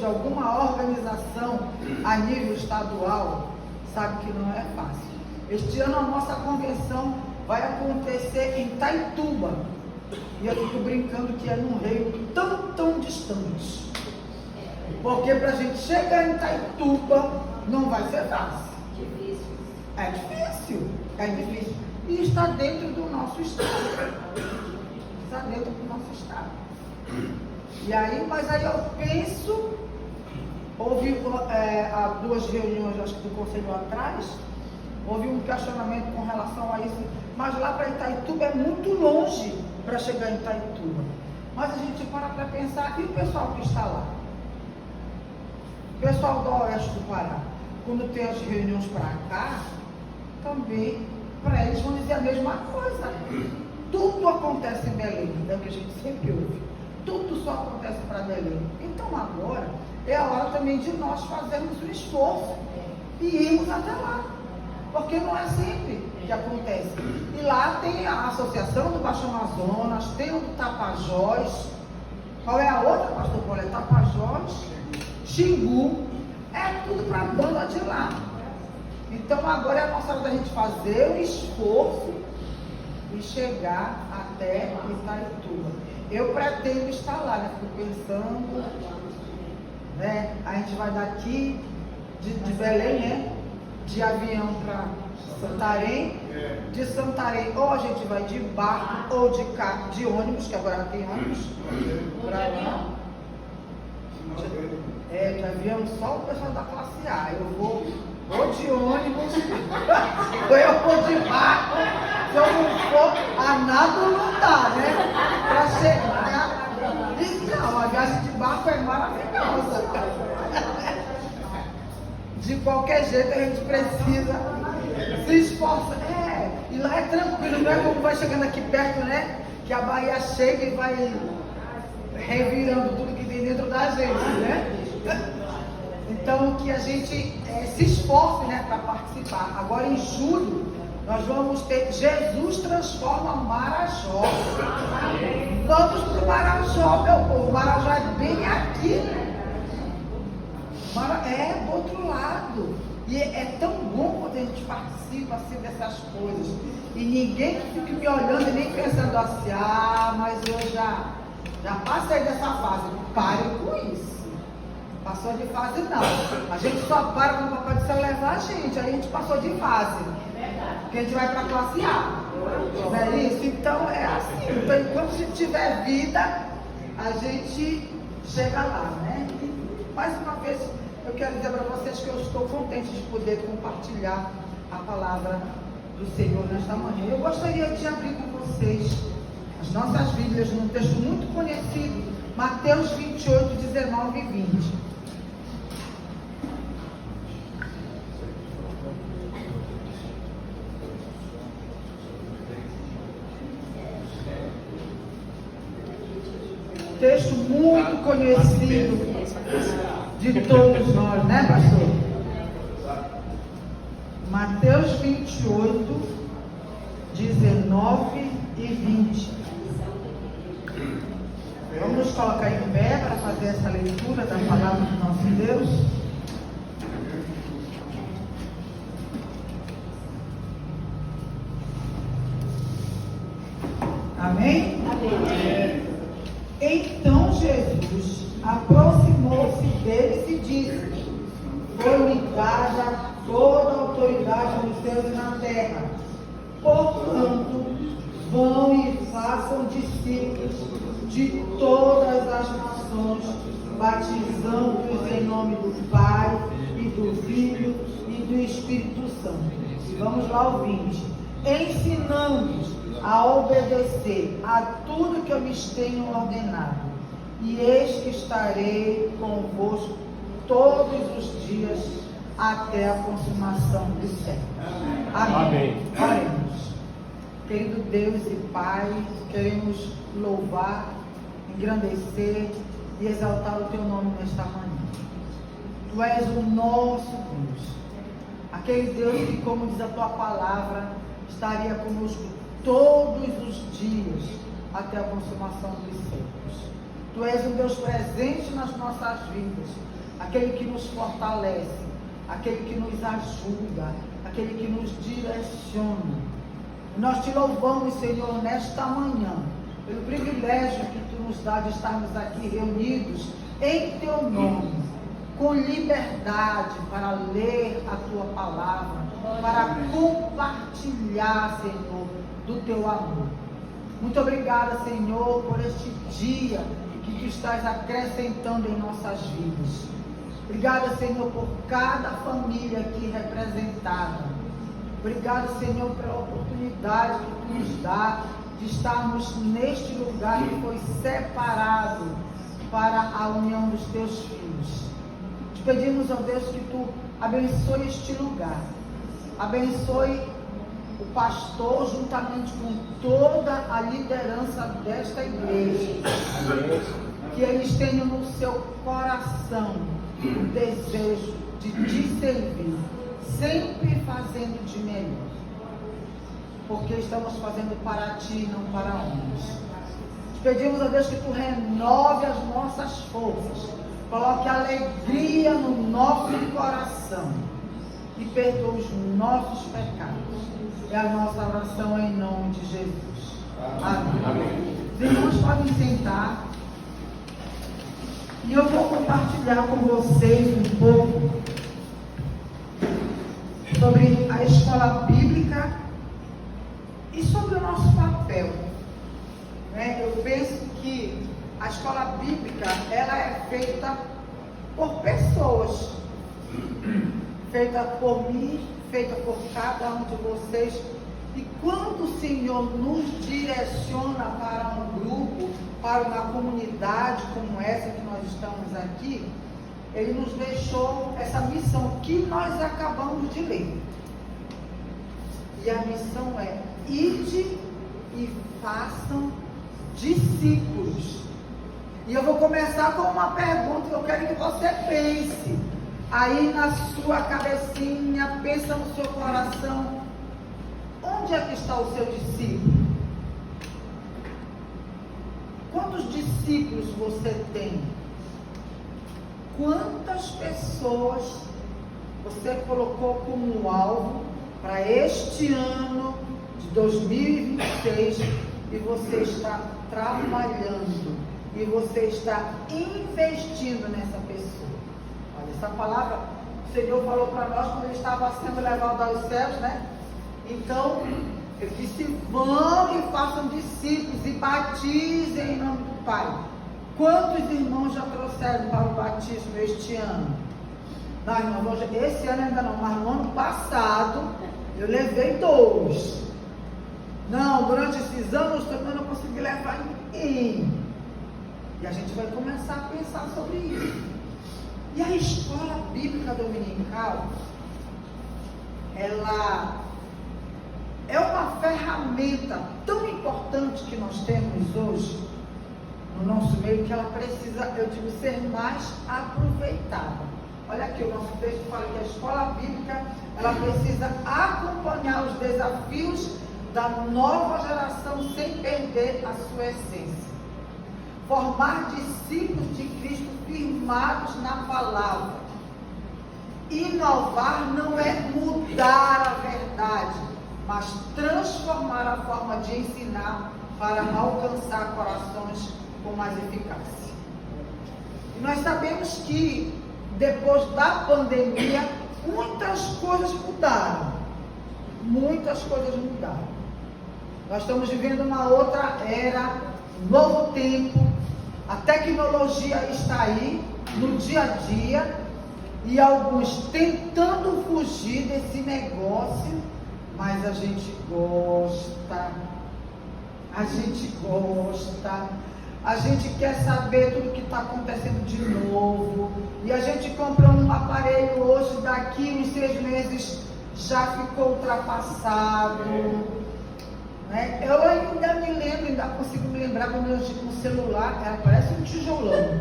de alguma organização a nível estadual, sabe que não é fácil. Este ano a nossa convenção vai acontecer em Itaituba. E eu fico brincando que é num reino tão distante. Porque para a gente chegar em Itaituba não vai ser fácil. É difícil. E está dentro do nosso estado. E aí, mas aí eu penso, houve há 2 reuniões, acho que do conselho atrás, houve um questionamento com relação a isso, mas lá para Itaituba é muito longe para chegar em Itaituba. Mas a gente para pensar, e o pessoal que está lá? O pessoal do oeste do Pará, quando tem as reuniões para cá, também, para eles vão dizer a mesma coisa. Tudo acontece em Belém, é o que a gente sempre ouve. Tudo só acontece para Belém. Então agora é a hora também de nós fazermos um esforço e irmos até lá. Porque não é sempre que acontece. E lá tem a Associação do Baixo Amazonas, tem o do Tapajós. Qual é a outra, pastor Paulo? É Tapajós, Xingu, é tudo para a banda de lá. Então agora é a nossa hora da gente fazer o esforço e chegar até Itaituba. Eu pretendo estar lá, né? Fico pensando, né? A gente vai daqui de Belém, né? De avião para Santarém, de Santarém ou a gente vai de barco ou de carro, de ônibus, que agora tem ônibus, para lá. De avião só o pessoal da classe A. Eu vou de ônibus, ou eu vou de barco, se eu não for, a nada não dá, né? Para chegar. Então, a viagem de barco é maravilhosa. De qualquer jeito a gente precisa se esforçar. E lá é tranquilo, não é como vai chegando aqui perto, né? Que a Bahia chega e vai revirando tudo que tem dentro da gente, né? Então que a gente se esforce, né, para participar. Agora em julho nós vamos ter Jesus Transforma Marajó. Vamos para o Marajó, meu povo. O Marajó é bem aqui, né? É do outro lado. E é tão bom quando a gente participa assim dessas coisas. E ninguém que fique me olhando e nem pensando assim, mas eu já passei dessa fase. Pare com isso. Passou de fase não. A gente só para quando o Papai do Céu levar a gente. Aí a gente passou de fase. Porque a gente vai para a classe A. Não é isso? Então é assim. Então enquanto a gente tiver vida, a gente chega lá, né? E, mais uma vez, eu quero dizer para vocês que eu estou contente de poder compartilhar a palavra do Senhor nesta manhã. Eu gostaria de abrir com vocês as nossas Bíblias num texto muito conhecido, Mateus 28, 19 e 20. Texto muito conhecido de todos nós, né, pastor? Mateus 28, 19 e 20. Vamos nos colocar em pé para fazer essa leitura da palavra do nosso Deus. Amém? Amém. Então Jesus aproximou-se deles e disse: foi-me dada toda a autoridade nos céus e na terra. Portanto, vão e façam discípulos de todas as nações, batizando-os em nome do Pai, e do Filho, e do Espírito Santo. E vamos lá ao 20. Ensinando-os a obedecer a tudo que eu lhes tenho ordenado. E eis que estarei convosco todos os dias até a consumação dos séculos. Amém. Oremos. Querido Deus e Pai, queremos louvar, engrandecer e exaltar o Teu nome nesta manhã. Tu és o nosso Deus, aquele Deus que, como diz a Tua palavra, estaria conosco todos os dias até a consumação dos séculos. Tu és um Deus presente nas nossas vidas, aquele que nos fortalece, aquele que nos ajuda, aquele que nos direciona. Nós te louvamos, Senhor, nesta manhã, pelo privilégio que tu nos dá de estarmos aqui reunidos em teu nome, com liberdade para ler a tua palavra, para compartilhar, Senhor, do teu amor. Muito obrigada, Senhor, por este dia que tu estás acrescentando em nossas vidas. Obrigada, Senhor, por cada família aqui representada. Obrigado, Senhor, pela oportunidade que tu nos dá de estarmos neste lugar que foi separado para a união dos teus filhos. Te pedimos, ó Deus, que tu abençoe este lugar. Abençoe o pastor juntamente com toda a liderança desta igreja. Que eles tenham no seu coração o desejo de te servir, sempre fazendo de melhor, porque estamos fazendo para ti, não para homens. Te pedimos a Deus que tu renove as nossas forças, coloque alegria no nosso coração e perdoe os nossos pecados. É a nossa oração em nome de Jesus. Amém. Os irmãos podem sentar. E eu vou compartilhar com vocês um pouco sobre a escola bíblica e sobre o nosso papel. Eu penso que a escola bíblica, ela é feita por pessoas, feita por mim, feita por cada um de vocês. E quando o Senhor nos direciona para um grupo, para uma comunidade como essa que nós estamos aqui, Ele nos deixou essa missão que nós acabamos de ler. E a missão é: ide e façam discípulos. E eu vou começar com uma pergunta que eu quero que você pense. Aí na sua cabecinha, pensa no seu coração. Onde é que está o seu discípulo? Quantos discípulos você tem? Quantas pessoas você colocou como alvo para este ano de 2026 e você está trabalhando e você está investindo nessa pessoa? Olha, essa palavra o Senhor falou para nós quando Ele estava sendo levado aos céus, né? Então, Ele disse: vão e façam discípulos e batizem em nome do Pai. Quantos irmãos já trouxeram para o batismo este ano? Não, irmão, esse ano ainda não, mas no ano passado eu levei 2. Não, durante esses anos eu não consegui levar ninguém. E a gente vai começar a pensar sobre isso. E a escola bíblica dominical, ela é uma ferramenta tão importante que nós temos hoje no nosso meio, que ela precisa, eu digo, ser mais aproveitada. Olha aqui, o nosso texto fala que a escola bíblica, ela precisa acompanhar os desafios da nova geração sem perder a sua essência. Formar discípulos de Cristo firmados na palavra. Inovar não é mudar a verdade, mas transformar a forma de ensinar para alcançar corações com mais eficácia. E nós sabemos que depois da pandemia muitas coisas mudaram. Muitas coisas mudaram. Nós estamos vivendo uma outra era, um novo tempo. A tecnologia está aí no dia a dia e alguns tentando fugir desse negócio. Mas a gente gosta, a gente quer saber tudo que está acontecendo de novo, e a gente compra um aparelho hoje, daqui uns 6 meses já ficou ultrapassado, né? Eu ainda me lembro, ainda consigo me lembrar quando eu tinha um celular, era, parece um tijolão,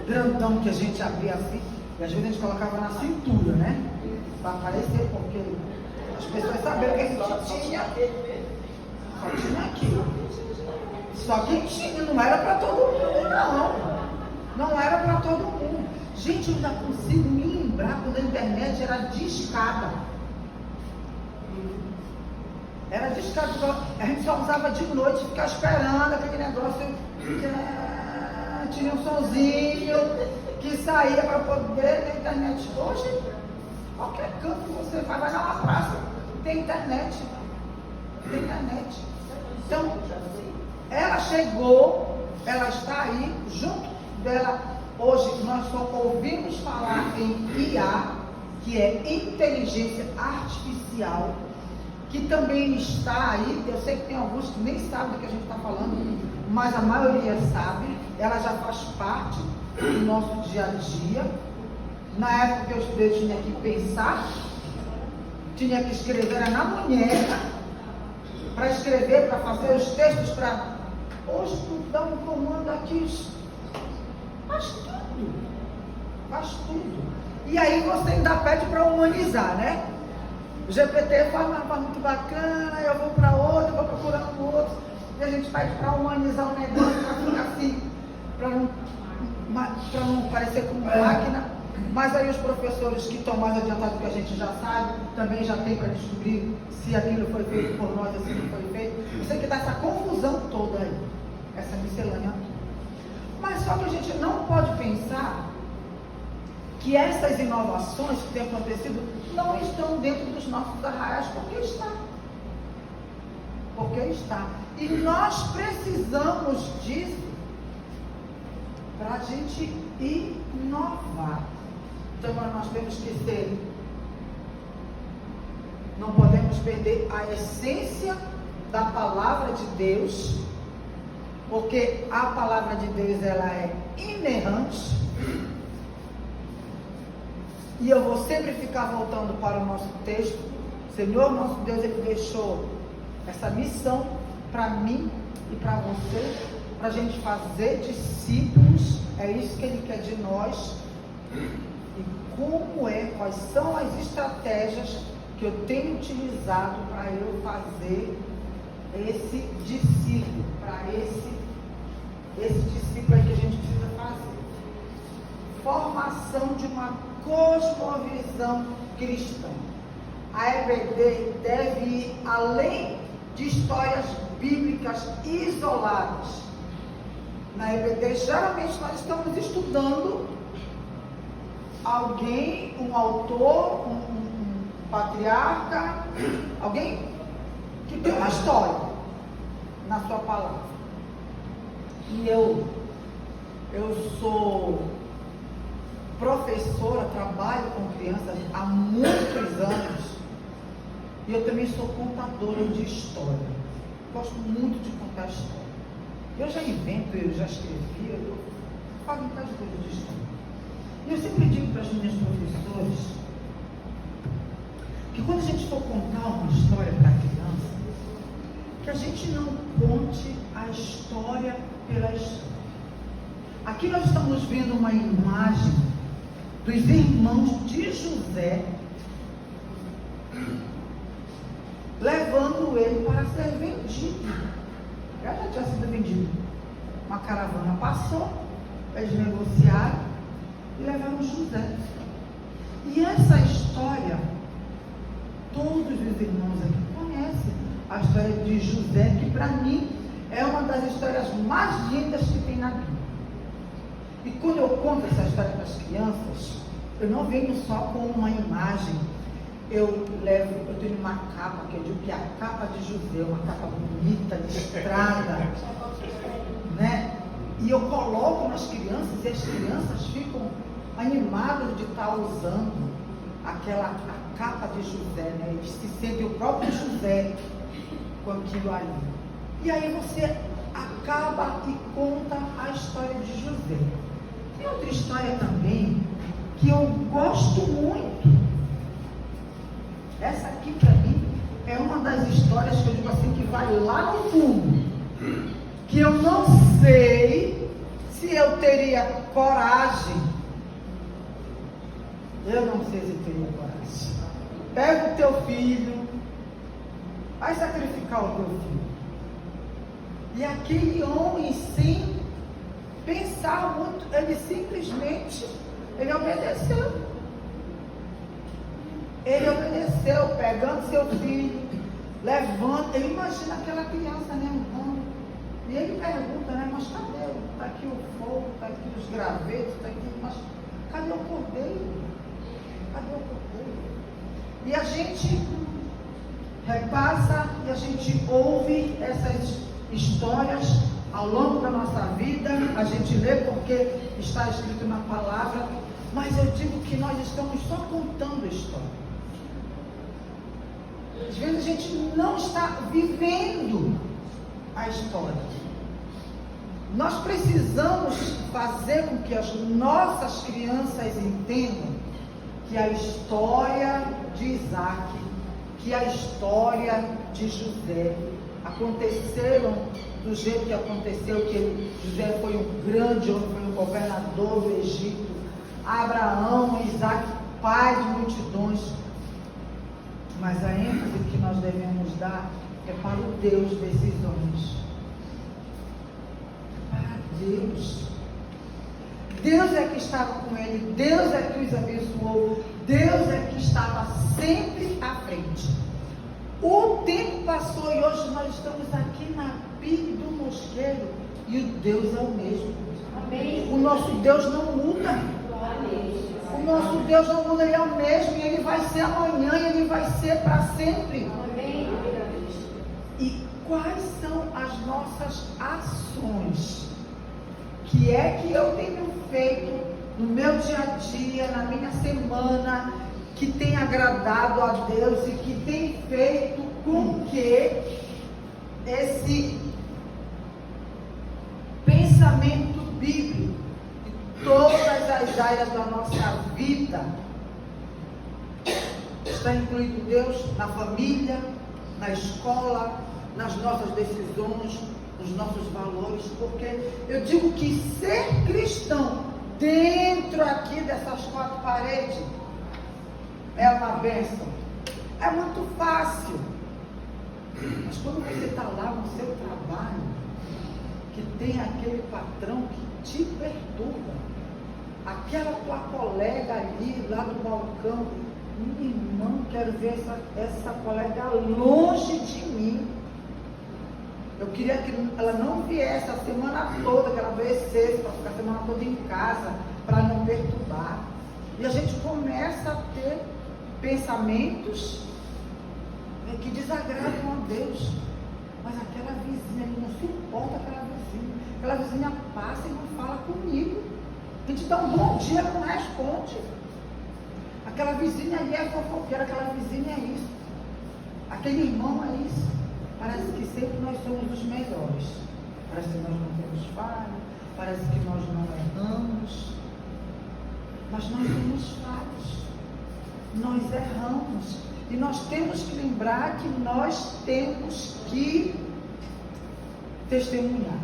grandão que a gente abria assim, e às vezes a gente colocava na cintura, né? Para aparecer, porque as pessoas sabiam que a gente tinha, só tinha aquilo. Só que tinha, não era para todo mundo, não. Não era para todo mundo. Gente, eu ainda consigo me lembrar quando a internet era discada. Era discada, a gente só usava de noite, ficar esperando aquele negócio. Tinha um sonzinho que saía para poder ter internet. Hoje, qualquer canto que você vai na praça, tem internet. Tem internet. Então, ela chegou, ela está aí, junto dela. Hoje nós só ouvimos falar em IA, que é inteligência artificial, que também está aí. Eu sei que tem alguns que nem sabem do que a gente está falando, mas a maioria sabe. Ela já faz parte do nosso dia a dia. Na época que eu estudei, tinha que pensar, tinha que escrever, era na munheca, para escrever, para fazer os textos, para... Hoje tu dá um comando aqui, faz tudo. E aí você ainda pede para humanizar, né? O GPT faz uma forma muito bacana, eu vou para outro, eu vou procurando outro, e a gente pede para humanizar o negócio, para ficar assim, para não parecer como máquina. Mas aí os professores que estão mais adiantados que a gente já sabe, também já tem para descobrir se aquilo foi feito por nós ou se não foi feito. Eu sei que dá essa confusão toda aí, essa miscelânea toda. Mas só que a gente não pode pensar que essas inovações que têm acontecido não estão dentro dos nossos arraiais, porque está. Porque está. E nós precisamos disso para a gente inovar. Então nós temos que ser, não podemos perder a essência da palavra de Deus, porque a palavra de Deus ela é inerrante. E eu vou sempre ficar voltando para o nosso texto. O Senhor nosso Deus, Ele deixou essa missão para mim e para você, para a gente fazer discípulos. É isso que Ele quer de nós. E quais são as estratégias que eu tenho utilizado para eu fazer esse discípulo, para esse discípulo aí que a gente precisa fazer. Formação de uma cosmovisão cristã. A EBD deve ir além de histórias bíblicas isoladas. Na EBD, geralmente nós estamos estudando alguém, um autor, um patriarca, alguém que tem uma história na sua palavra. E eu sou professora, trabalho com crianças há muitos anos, e eu também sou contadora de história. Gosto muito de contar história. Eu já invento, eu já escrevi, eu faço muitas coisas de história. E eu sempre digo para as minhas professoras que quando a gente for contar uma história para a criança, que a gente não conte a história pela história. Aqui nós estamos vendo uma imagem dos irmãos de José levando ele para ser vendido. Já tinha sido vendido. Uma caravana passou, eles negociaram e levaram José. E essa história, todos os irmãos aqui conhecem a história de José, que para mim é uma das histórias mais lindas que tem na Bíblia. E quando eu conto essa história para as crianças, eu não venho só com uma imagem. Eu tenho uma capa, que eu digo que é a capa de José, uma capa bonita, listrada, né? E eu coloco nas crianças, e as crianças ficam animadas de estar usando a capa de José, né? Eles se sentem o próprio José com aquilo ali. E aí você acaba e conta a história de José. Tem outra história também que eu gosto muito. Essa aqui para mim é uma das histórias que eu digo assim, que vai lá no fundo, que eu não sei se eu teria coragem. Eu não sei se eu teria coragem. Pega o teu filho, vai sacrificar o teu filho. E aquele homem, sem pensar muito, ele simplesmente Ele obedeceu. Ele obedeceu, pegando seu filho, levando. Ele imagina aquela criança, né, andando. E ele pergunta, né, mas cadê? Está aqui o fogo, está aqui os gravetos, está aqui, mas cadê o cordeiro? Cadê o cordeiro? E a gente repassa e a gente ouve essas histórias ao longo da nossa vida, a gente lê porque está escrito na palavra, mas eu digo que nós estamos só contando a história. Às vezes a gente não está vivendo a história. Nós precisamos fazer com que as nossas crianças entendam que a história de Isaac, que a história de José aconteceram do jeito que aconteceu, que José foi um grande homem, foi um governador do Egito, Abraão, Isaac, pai de multidões. Mas a ênfase que nós devemos dar é para o Deus desses homens. Para Deus. Deus é que estava com ele, Deus é que os abençoou, Deus é que estava sempre à frente. O tempo passou e hoje nós estamos aqui na pilha do mosqueiro e o Deus é o mesmo. Amém. O nosso Deus não muda. Amém. O nosso Deus não muda, Ele é o mesmo e Ele vai ser amanhã e Ele vai ser para sempre. Amém. E quais são as nossas ações? Que é que eu tenho feito no meu dia a dia, na minha semana, que tem agradado a Deus e que tem feito com que esse pensamento bíblico de todas as áreas da nossa vida está incluído Deus na família, na escola, nas nossas decisões, nos nossos valores, porque eu digo que ser cristão dentro aqui dessas quatro paredes é uma bênção. É muito fácil. Mas quando você está lá no seu trabalho, que tem aquele patrão que te perturba, aquela tua colega ali, lá do balcão, meu irmão, quero ver essa colega longe de mim. Eu queria que ela não viesse a semana toda, que ela viesse para ficar a semana toda em casa, para não perturbar. E a gente começa a ter pensamentos que desagradam a Deus. Mas aquela vizinha, ele não suporta aquela vizinha. Aquela vizinha passa e não fala comigo. A gente dá um bom dia, ela não responde. Aquela vizinha ali é fofoqueira, aquela vizinha é isso. Aquele irmão é isso. Parece que sempre nós somos os melhores. Parece que nós não temos falha, parece que nós não erramos. Mas nós somos falhos. Nós erramos. E nós temos que lembrar que nós temos que testemunhar.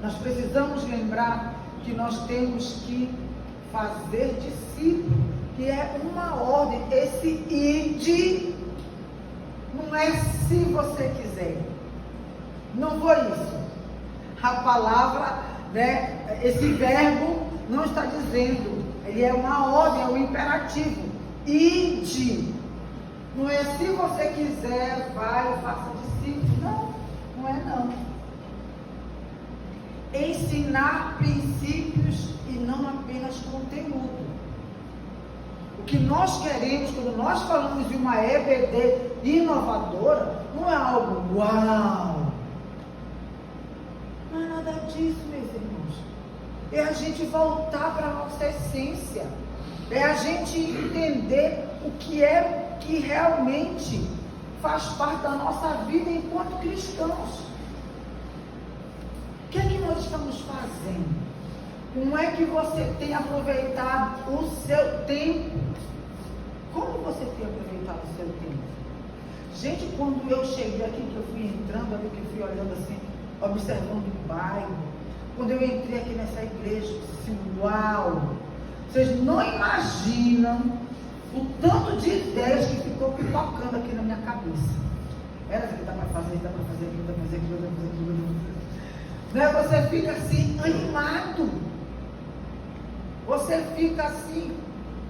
Nós precisamos lembrar que nós temos que fazer discípulo, que é uma ordem. Esse ide não é se você quiser. Não foi isso. A palavra, né, esse verbo não está dizendo. Ele é uma ordem, é um imperativo. Ide. Não é se você quiser, vai, faça discípulo. Não, não é não. Ensinar princípios e não apenas conteúdo. O que nós queremos, quando nós falamos de uma EBD inovadora, não é algo uau. Não é nada disso, meus irmãos. É a gente voltar para a nossa essência. É a gente entender o que é que realmente faz parte da nossa vida enquanto cristãos. O que é que nós estamos fazendo? Como é que você tem aproveitado o seu tempo? Como você tem aproveitado o seu tempo? Gente, quando eu cheguei aqui, que eu fui entrando ali, que eu fui olhando assim, observando o bairro, quando eu entrei aqui nessa igreja, eu disse assim, uau! Vocês não imaginam o tanto de ideias que ficou pipocando aqui na minha cabeça. Era assim, dá para fazer, dá para fazer aquilo, dá para fazer aquilo, dá para fazer aquilo, dá para fazer aquilo. Né? Você fica assim, animado. Você fica assim,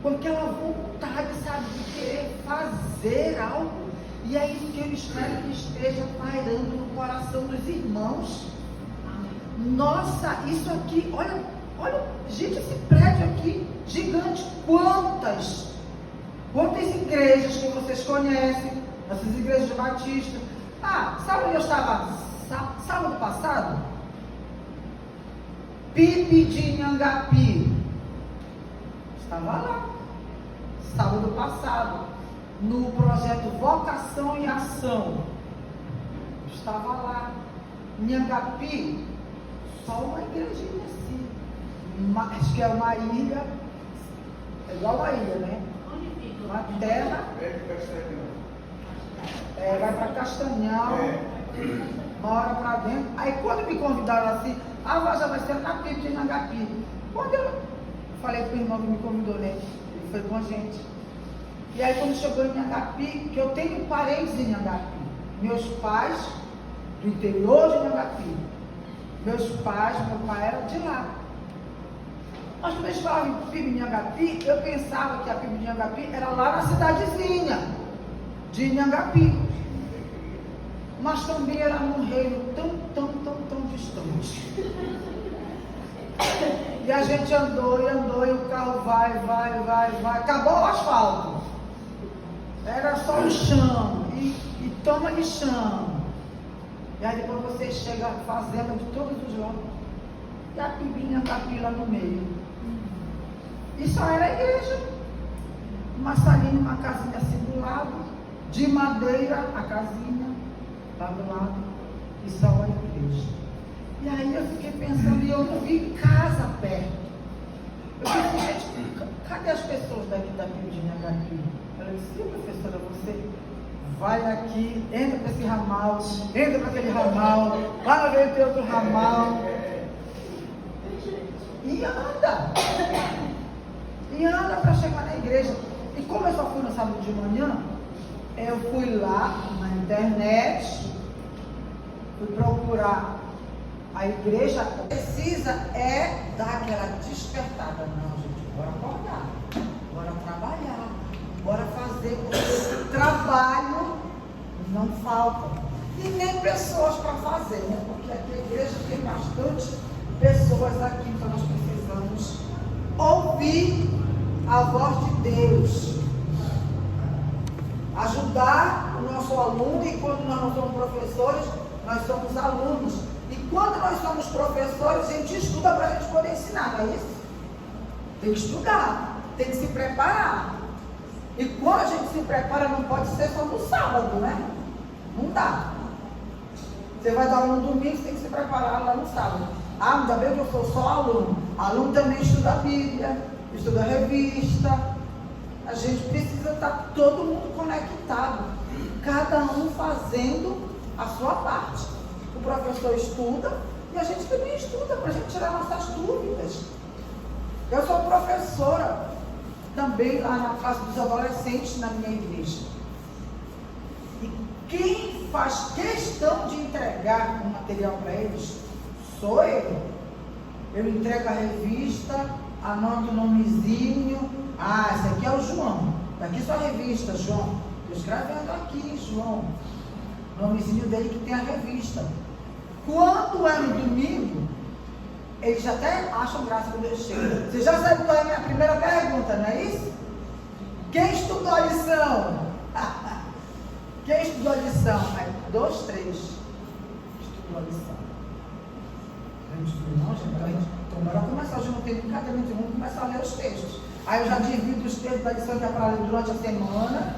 com aquela vontade, sabe, de querer fazer algo. E é isso que eu espero que esteja pairando no coração dos irmãos. Nossa, isso aqui, olha, gente, esse prédio aqui, gigante, quantas igrejas que vocês conhecem, essas igrejas batistas. Sabe onde eu estava sábado passado? Pipe de Inhangapi. Estava lá, sábado passado, no projeto Vocação e Ação. Estava lá, Inhangapi, só uma igrejinha assim, acho que é uma ilha, é igual uma ilha, né? Uma terra, vai para Castanhal, mora para dentro. Aí quando me convidaram assim, já vai ser na Pipe de Inhangapi. Quando eu falei para o irmão que me convidou, né? Ele foi com a gente. E aí quando chegou em Inhangapi, que eu tenho parentes em Inhangapi, meus pais do interior de Inhangapi, meu pai era de lá. Mas quando eles falavam em PIB de Inhangapi, eu pensava que a PIB de Inhangapi era lá na cidadezinha de Inhangapi. Mas também era num reino tão distante. E a gente andou e o carro vai. Acabou o asfalto. Era só o chão. E toma de chão. E aí depois você chega à fazenda de todos os lados. E a pibinha da pila no meio. E só era a igreja. Uma salinha, uma casinha assim do lado. De madeira, a casinha. Lá do lado. E só a igreja. E aí eu fiquei pensando, e eu não vi casa perto. Eu pensei, gente, cadê as pessoas daqui da Pibinha aqui? Ela disse, sim, professora, você vai aqui, entra para esse ramal, entra para aquele ramal, lá na frente tem outro ramal. E anda para chegar na igreja. E como eu só fui no sábado de manhã, eu fui lá na internet, fui procurar a igreja. Precisa dar aquela despertada. Não, gente, bora acordar, bora trabalhar, bora fazer, porque trabalho não falta. E nem pessoas para fazer, né? Porque aqui a igreja tem bastante pessoas aqui, então nós precisamos ouvir a voz de Deus, ajudar o nosso aluno. E quando nós não somos professores, nós somos alunos. E quando nós somos professores, a gente estuda para a gente poder ensinar, não é isso? Tem que estudar, tem que se preparar. E quando a gente se prepara, não pode ser só no sábado, né? Não dá. Você vai dar aula no domingo, você tem que se preparar lá no sábado. Ainda bem que eu sou só aluno. Aluno também estuda a Bíblia, estuda a revista. A gente precisa estar todo mundo conectado, cada um fazendo a sua parte. O professor estuda e a gente também estuda para a gente tirar nossas dúvidas. Eu sou professora também lá na classe dos adolescentes na minha igreja. E quem faz questão de entregar o material para eles sou eu. Eu entrego a revista, anoto o nomezinho. Esse aqui é o João. Daqui sua revista, João. Estou escrevendo aqui, João. O nomezinho dele que tem a revista. Quando é no domingo, eles até acham graça quando eu chego. Você já sabe qual é a minha primeira pergunta, não é isso? Quem estudou a lição? Quem estudou a lição? Aí, 2, 3. Estudou a lição. A gente estudou, não, gente. Então, bora começar. Hoje não tem brincadeira, vamos começar a ler os textos. Aí eu já divido os textos da lição que é para ler durante a semana,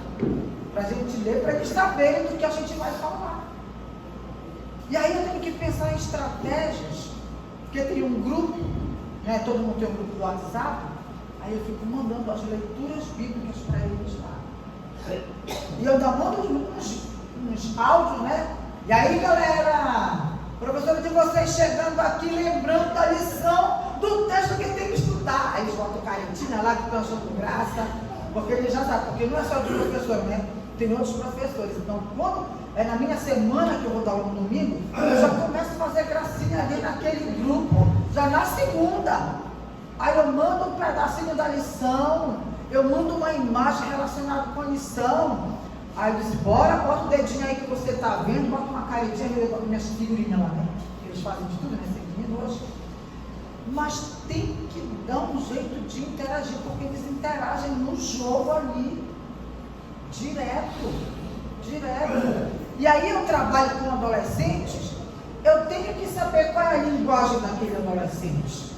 para a gente ler, para eles saberem do que a gente vai falar. E aí eu tenho que pensar em estratégias, porque tem um grupo, né, todo mundo tem um grupo do WhatsApp, aí eu fico mandando as leituras bíblicas para eles lá. E eu ainda mando uns áudios, né? E aí, galera, professora de vocês chegando aqui, lembrando da lição do texto que tem que estudar. Aí eles botam caretinha lá, que estão achando graça, porque eles já sabem, porque não é só de professor, né? Tem outros professores. Então, quando é na minha semana que eu vou dar aula no domingo, eu já começo a fazer gracinha ali naquele grupo, já na segunda. Aí eu mando um pedacinho da lição, eu mando uma imagem relacionada com a lição. Aí eu disse, bora, bota o dedinho aí que você está vendo, bota uma caretinha, eu boto minhas figurinhas lá, né? Eles fazem de tudo, né? Seguindo hoje. Mas tem que dar um jeito de interagir, porque eles interagem no jogo ali, direto. E aí eu trabalho com adolescentes, eu tenho que saber qual é a linguagem daquele adolescente.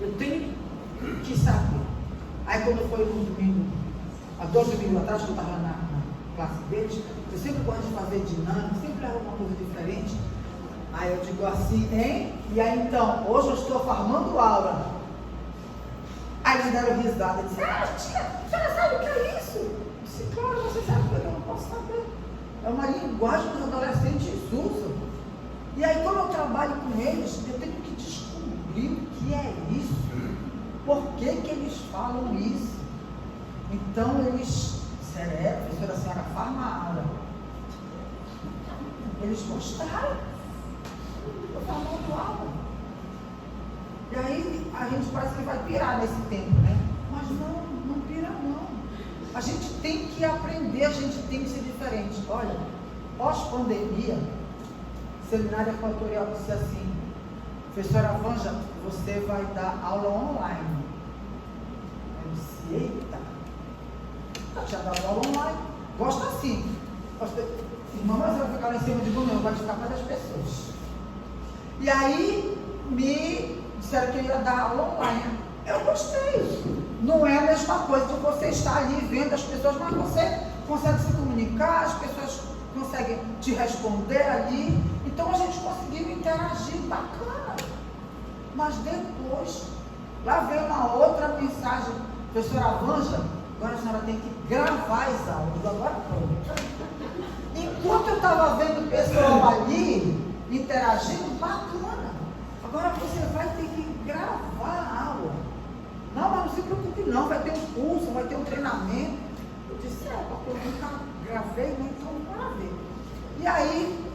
Eu tenho que saber. Aí quando foi um domingo, há 2 domingos atrás, que eu estava na classe deles, eu sempre gosto de fazer dinâmica, sempre levo uma coisa diferente. Aí eu digo assim, hein? E aí então, hoje eu estou formando aula. Aí eles deram risada, eu disse, tia, a senhora sabe o que é isso? Eu disse, claro, você sabe, eu não posso saber. É uma linguagem que os adolescentes usam. E aí quando eu trabalho com eles, eu tenho que descobrir o que é isso. Por que eles falam isso? Então eles, professora, a senhora farma aula. Eles gostaram. Eu falando aula. E aí a gente parece que vai pirar nesse tempo, né? Mas não pira não. A gente tem que aprender, a gente tem que ser diferente. Olha, pós-pandemia, o seminário equatorial disse assim, professora Vanja, você vai dar aula online. Eu disse, eita, eu tinha dado aula online, gosto assim. Irmã, mas eu vou ficar lá em cima de mim, não, vai ficar para as pessoas. E aí me disseram que eu ia dar aula online. Eu gostei. Não é a mesma coisa que você estar ali vendo as pessoas, mas você consegue se comunicar, as pessoas conseguem te responder ali. Então a gente conseguiu interagir bacana. Mas depois, lá veio uma outra mensagem, professora Vanja, agora a senhora tem que gravar as aulas, agora pronto. Enquanto eu estava vendo o pessoal ali, interagindo, bacana. Agora você vai ter que gravar a aula. Não, mas não se preocupe não, vai ter um curso, vai ter um treinamento. Eu disse, porque eu nunca gravei, né? Então bora ver. E aí,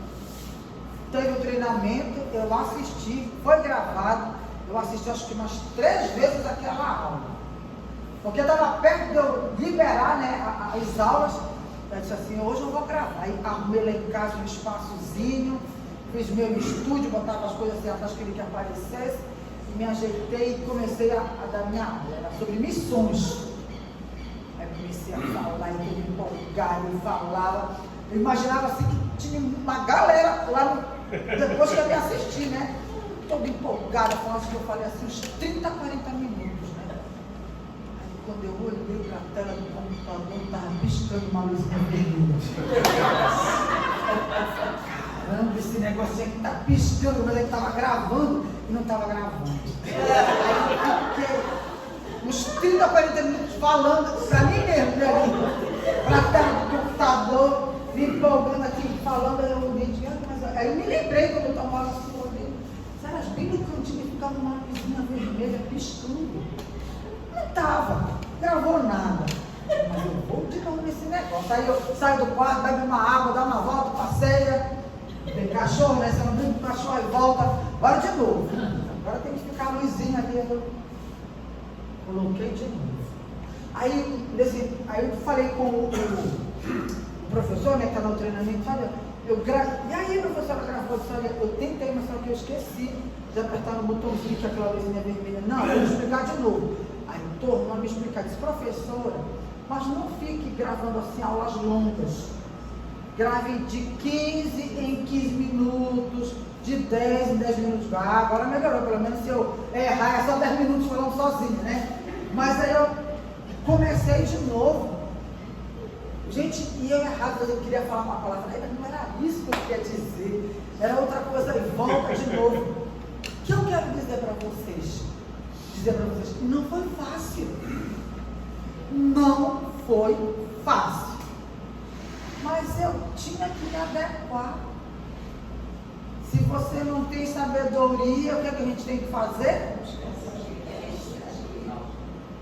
teve o treinamento, eu assisti, foi gravado, eu assisti acho que umas 3 vezes aquela aula. Porque estava perto de eu liberar, né, as aulas. Eu disse assim, hoje eu vou gravar. Aí arrumei lá em casa um espaçozinho, fiz meu estúdio, botava as coisas assim atrás que ele que aparecesse, e me ajeitei e comecei a dar minha aula. Era sobre missões. Aí comecei a falar, e eu me empolgava, e falava. Eu imaginava assim que tinha uma galera lá depois que eu me assisti, né? Toda empolgada, falando que eu falei assim, uns 30, 40 minutos, né? Aí quando eu olhei para a tela do computador, estava piscando uma luzinha vermelha. Caramba, esse negócio aqui está piscando, mas ele estava gravando e não estava gravando. Aí eu fiquei uns 30, 40 minutos falando para mim mesmo, né? Para a tela do computador, me empolgando aqui, falando, aí eu olhei, aí eu me lembrei quando eu tomava assim, eu olhei, sabe, bem no cantinho, ficava uma luzinha vermelha piscando. Não estava, gravou nada. Mas eu vou de novo nesse negócio. Aí eu saio do quarto, bebo uma água, dá uma volta, passeia. Tem cachorro, né? Você não brinca com o cachorro e volta. Bora de novo. Agora tem que ficar a luzinha ali. Eu coloquei de novo. Aí eu falei com o professor, né, que está no treinamento, sabe? E aí, professora gravou, sabe? Eu tentei, mas só que eu esqueci de apertar no botãozinho que aquela luzinha vermelha. Não, eu vou explicar de novo. Aí o tornou me explicar, disse, professora, mas não fique gravando assim aulas longas. Grave de 15 em 15 minutos, de 10 em 10 minutos. Ah, agora melhorou, pelo menos se eu errar, é só 10 minutos falando sozinho, né? Mas aí eu comecei de novo. Gente, e eu errado, eu queria falar uma palavra, mas não era isso que eu queria dizer. Era outra coisa, e volta de novo. O que eu quero dizer para vocês? Não foi fácil. Não foi fácil. Mas eu tinha que me adequar. Se você não tem sabedoria, o que, é que a gente tem que fazer?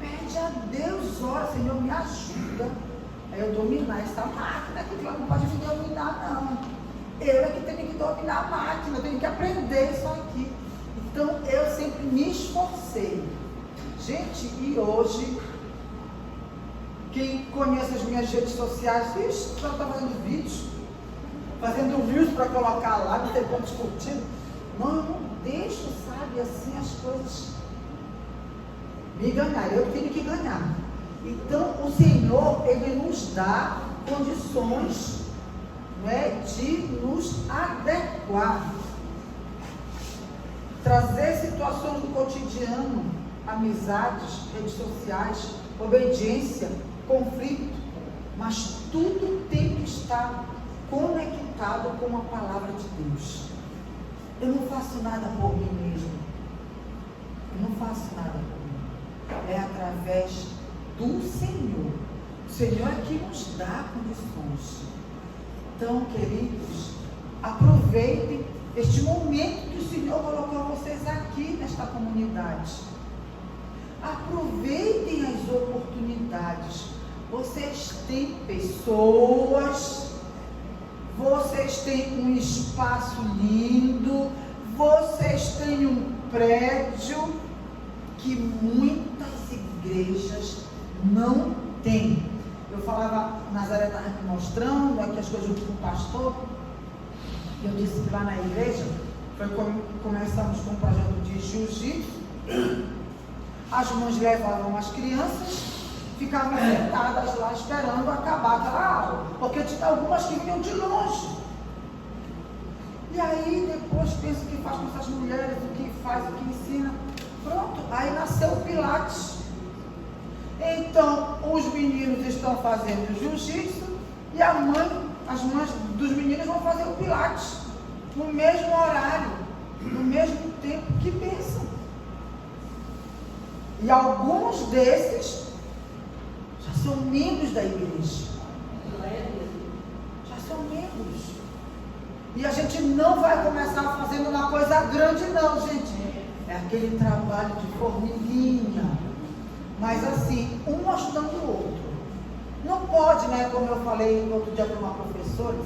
Pede a Deus, ora, Senhor, me ajuda a eu dominar essa máquina, que Deus não pode me dominar, não. Eu é que tenho que dominar a máquina, eu tenho que aprender isso aqui. Então eu sempre me esforcei. Gente, e hoje, quem conhece as minhas redes sociais, já está fazendo vídeos, fazendo reels para colocar lá, não tem como discutir. Não, eu não deixo, sabe, assim as coisas me ganhar. Eu tenho que ganhar. Então o Senhor, Ele nos dá condições, não é, de nos adequar. Trazer situações do cotidiano, amizades, redes sociais, obediência, conflito, mas tudo tem que estar conectado com a palavra de Deus. Eu não faço nada por mim mesmo. Eu não faço nada por mim. É através do Senhor. O Senhor é que nos dá condições. Então, queridos, aproveitem este momento que o Senhor colocou vocês aqui nesta comunidade. Aproveitem as oportunidades. Vocês têm pessoas, vocês têm um espaço lindo, vocês têm um prédio que muitas igrejas não têm. Eu falava, Nazaré estava me mostrando aqui as coisas junto com o pastor. Eu disse que lá na igreja, foi quando começamos com um projeto de jiu-jitsu. As mães levavam as crianças, ficavam sentadas lá esperando acabar aquela aula, porque tinha algumas que vinham de longe. E aí depois pensa o que faz com essas mulheres, o que faz, o que ensina. Pronto, aí nasceu o Pilates. Então os meninos estão fazendo jiu-jitsu e as mães dos meninos vão fazer o Pilates no mesmo horário, no mesmo tempo. Que bênção! E alguns desses já são membros da igreja. Já são membros. E a gente não vai começar fazendo uma coisa grande não, gente. É aquele trabalho de formiguinha. Mas assim, um ajudando o outro. Não pode, né? Como eu falei outro dia para uma professora.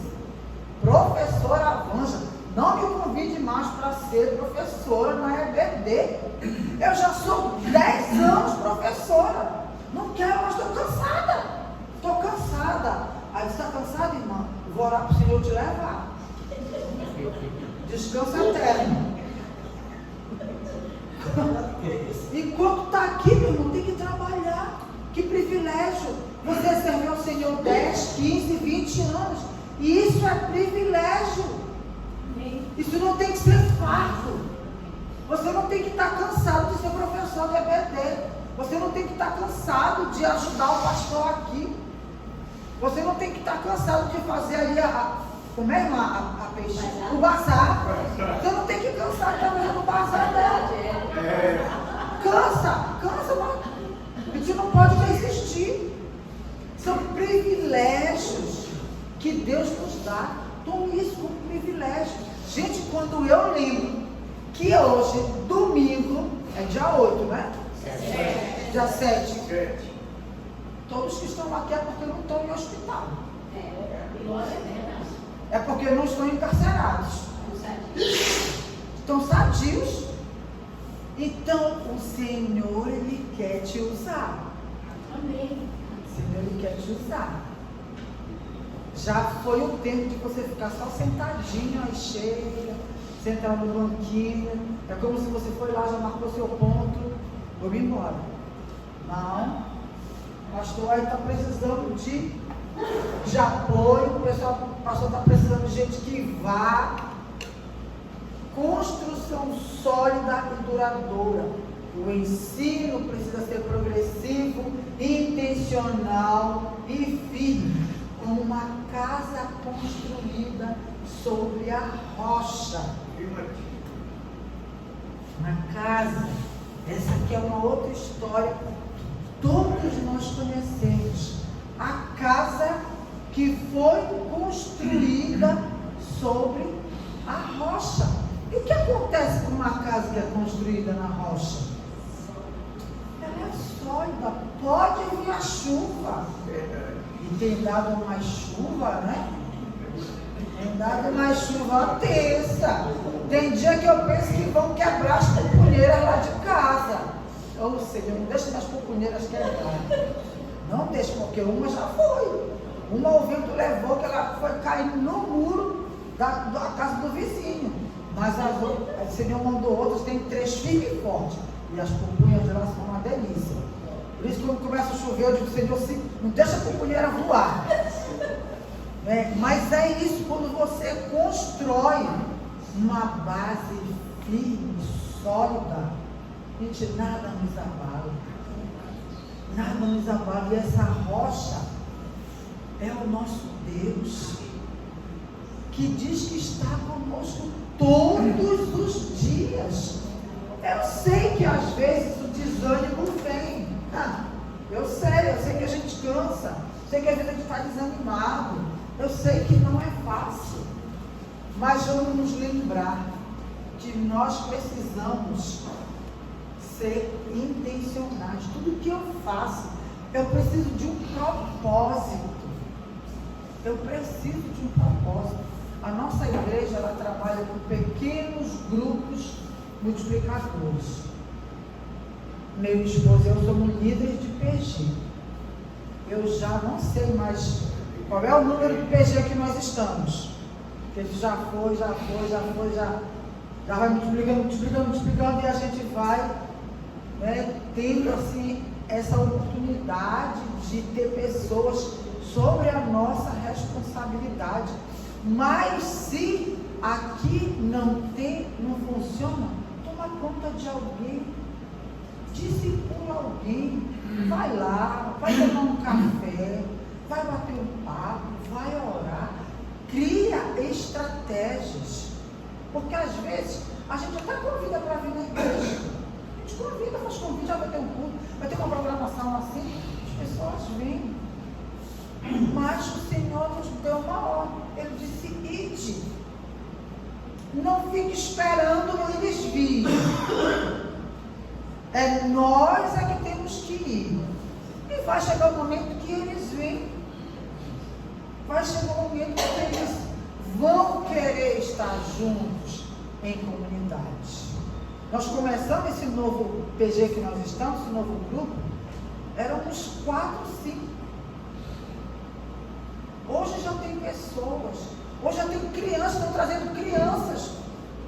Professora Vanja, não me convide mais para ser professora na EBD. Eu já sou 10 anos professora. Não quero, mas estou cansada. Estou cansada. Aí você está cansada, irmã? Vou orar para o Senhor te levar. Descanso eterno. Enquanto está aqui, meu irmão, tem que trabalhar. Que privilégio. Você serviu ao Senhor 10, 15, 20 anos. E isso é privilégio. Isso não tem que ser fardo. Você não tem que estar cansado de ser professor de EBD. Você não tem que estar cansado de ajudar o pastor aqui. Você não tem que estar cansado de fazer ali como é a peixe? O bazar. Você não tem que cansar de trabalhar no bazar dela. Cansa, mas a gente não pode resistir. São privilégios que Deus nos dá. Tome isso como privilégio. Gente, quando eu lembro que hoje, domingo, é dia 8, né? Dia 7. Todos que estão aqui é porque não estão em hospital. É porque não estão encarcerados. Estão sadios. Então, o Senhor, Ele quer te usar. Amém. O Senhor, Ele quer te usar. Já foi o tempo de você ficar só sentadinho, aí chega, sentar no banquinho. É como se você foi lá, já marcou seu ponto, vou me embora. Não. O pastor aí está precisando de apoio, o pastor está precisando de gente que vá. Construção sólida e duradoura. O ensino precisa ser progressivo, intencional e firme, como uma casa construída sobre a rocha. Uma casa, essa aqui é uma outra história que todos nós conhecemos. A casa que foi construída sobre a rocha. E o que acontece com uma casa que é construída na rocha? Ela é sólida, pode vir a chuva. E tem dado mais chuva, né? Verdade, mas chuva tensa. Tem dia que eu penso que vão quebrar as pupunheiras lá de casa. Ou seja, não deixa as pupunheiras quebrar. Não deixa, porque uma já foi. Uma o vento levou, que ela foi caindo no muro da casa do vizinho. Mas as outras, o Senhor mandou outras, tem 3 firmes e fortes. E as pupunhas de lá são uma delícia. Por isso, quando começa a chover, eu digo, Senhor, assim, não deixa a pupunheira voar. Mas é isso, quando você constrói uma base firme, sólida, gente, nada nos abala. Nada nos abala. E essa rocha é o nosso Deus, que diz que está conosco todos os dias. Eu sei que às vezes o desânimo vem. Eu sei que a gente cansa. Sei que às vezes a gente está desanimado. Eu sei que não é fácil. Mas vamos nos lembrar que nós precisamos ser intencionais. Tudo que eu faço, eu preciso de um propósito. Eu preciso de um propósito. A nossa igreja, ela trabalha com pequenos grupos multiplicadores. Meu esposo e eu somos líderes de PG. Eu já não sei mais qual é o número de PG que nós estamos. Porque ele já vai multiplicando, e a gente vai, tendo assim essa oportunidade de ter pessoas sobre a nossa responsabilidade. Mas se aqui não funciona, toma conta de alguém, discipula alguém, vai lá, vai tomar um café, vai bater um papo, vai orar, cria estratégias, porque às vezes a gente até convida para vir na igreja, a gente convida, faz convite, vai ter um culto, vai ter uma programação assim, as pessoas vêm. Mas o Senhor nos deu uma ordem. Ele disse, ide. Não fique esperando eles virem. É nós é que temos que ir. E vai chegar o momento que eles vêm. Vai chegar o momento que eles vão querer estar juntos em comunidade. Nós começamos esse novo PG que nós estamos, esse novo grupo, éramos 4, 5. Hoje já tem pessoas, hoje já tem crianças, estão trazendo crianças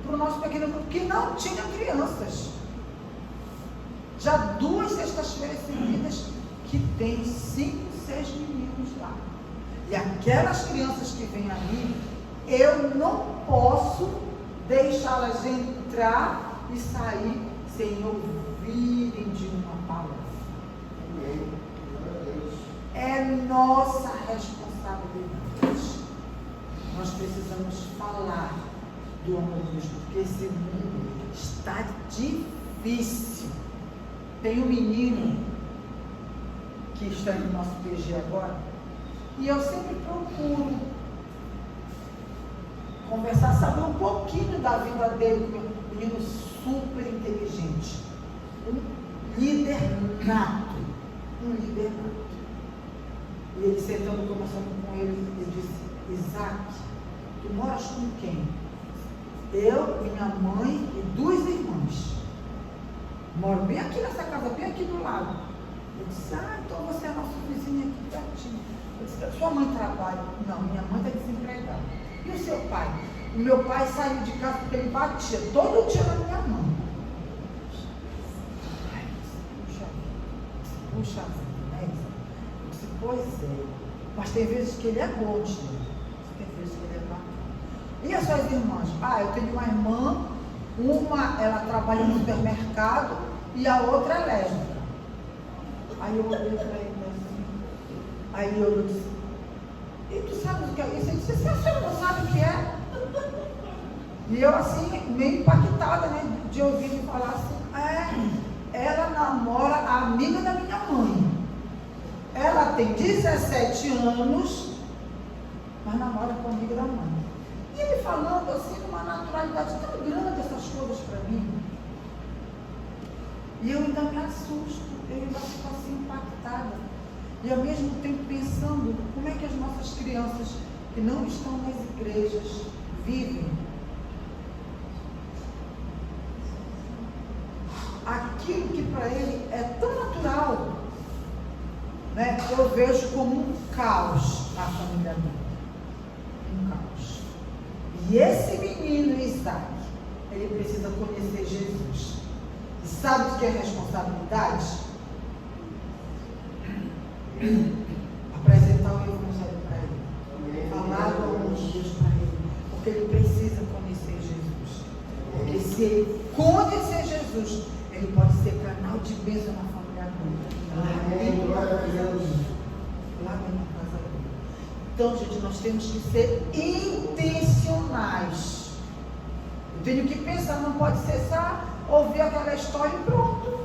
para o nosso pequeno grupo, que não tinha crianças. Já 2 sextas-feiras seguidas, que tem 5, 6 meninos lá. E aquelas crianças que vêm ali, eu não posso deixá-las entrar e sair sem ouvirem de uma palavra. É nossa responsabilidade. Nós precisamos falar do amor de Deus, porque esse mundo está difícil. Tem um menino que está no nosso PG agora, e eu sempre procuro conversar, saber um pouquinho da vida dele, um menino super inteligente, um líder nato. E ele sentando, conversando com ele, ele disse, Isaac, tu moras com quem? Eu, minha mãe e 2 irmãs. Moro bem aqui nessa casa, bem aqui do lado. Eu disse, então você é nosso vizinho aqui pertinho. Eu disse, sua mãe trabalha? Não, minha mãe está desempregada. E o seu pai? O meu pai saiu de casa porque ele batia todo dia na minha mãe. Puxa vida, né? Eu disse, pois é. Mas tem vezes que ele é bom, tio. Tem vezes que ele é bacana. E as suas irmãs? Eu tenho uma irmã, uma ela trabalha no supermercado e a outra é lésbica. Aí eu olhei para ele assim. Aí eu disse, e tu sabe o que é isso? Ele disse, a senhora não sabe o que é? E eu assim, meio impactada, né? De ouvir ele falar assim, ela namora a amiga da minha mãe. Ela tem 17 anos, mas namora com a amiga da mãe. E ele falando assim, numa naturalidade tão grande, essas coisas para mim. E eu ainda me assusto, eu ainda fico assim impactada. E ao mesmo tempo pensando como é que as nossas crianças que não estão nas igrejas vivem aquilo que para ele é tão natural, né? Eu vejo como um caos na família dele. Um caos. E esse menino Isaac, ele precisa conhecer Jesus. E sabe o que é responsabilidade? Apresentar o Evangelho para ele. Falar do amor de Deus para ele. Porque ele precisa conhecer Jesus. Porque se ele conhecer Jesus, ele pode ser canal de bênção na família dele. Lá dentro da casa dele. Então, gente, nós temos que ser intencionais. Eu tenho que pensar, não pode ser só ouvir aquela história e pronto.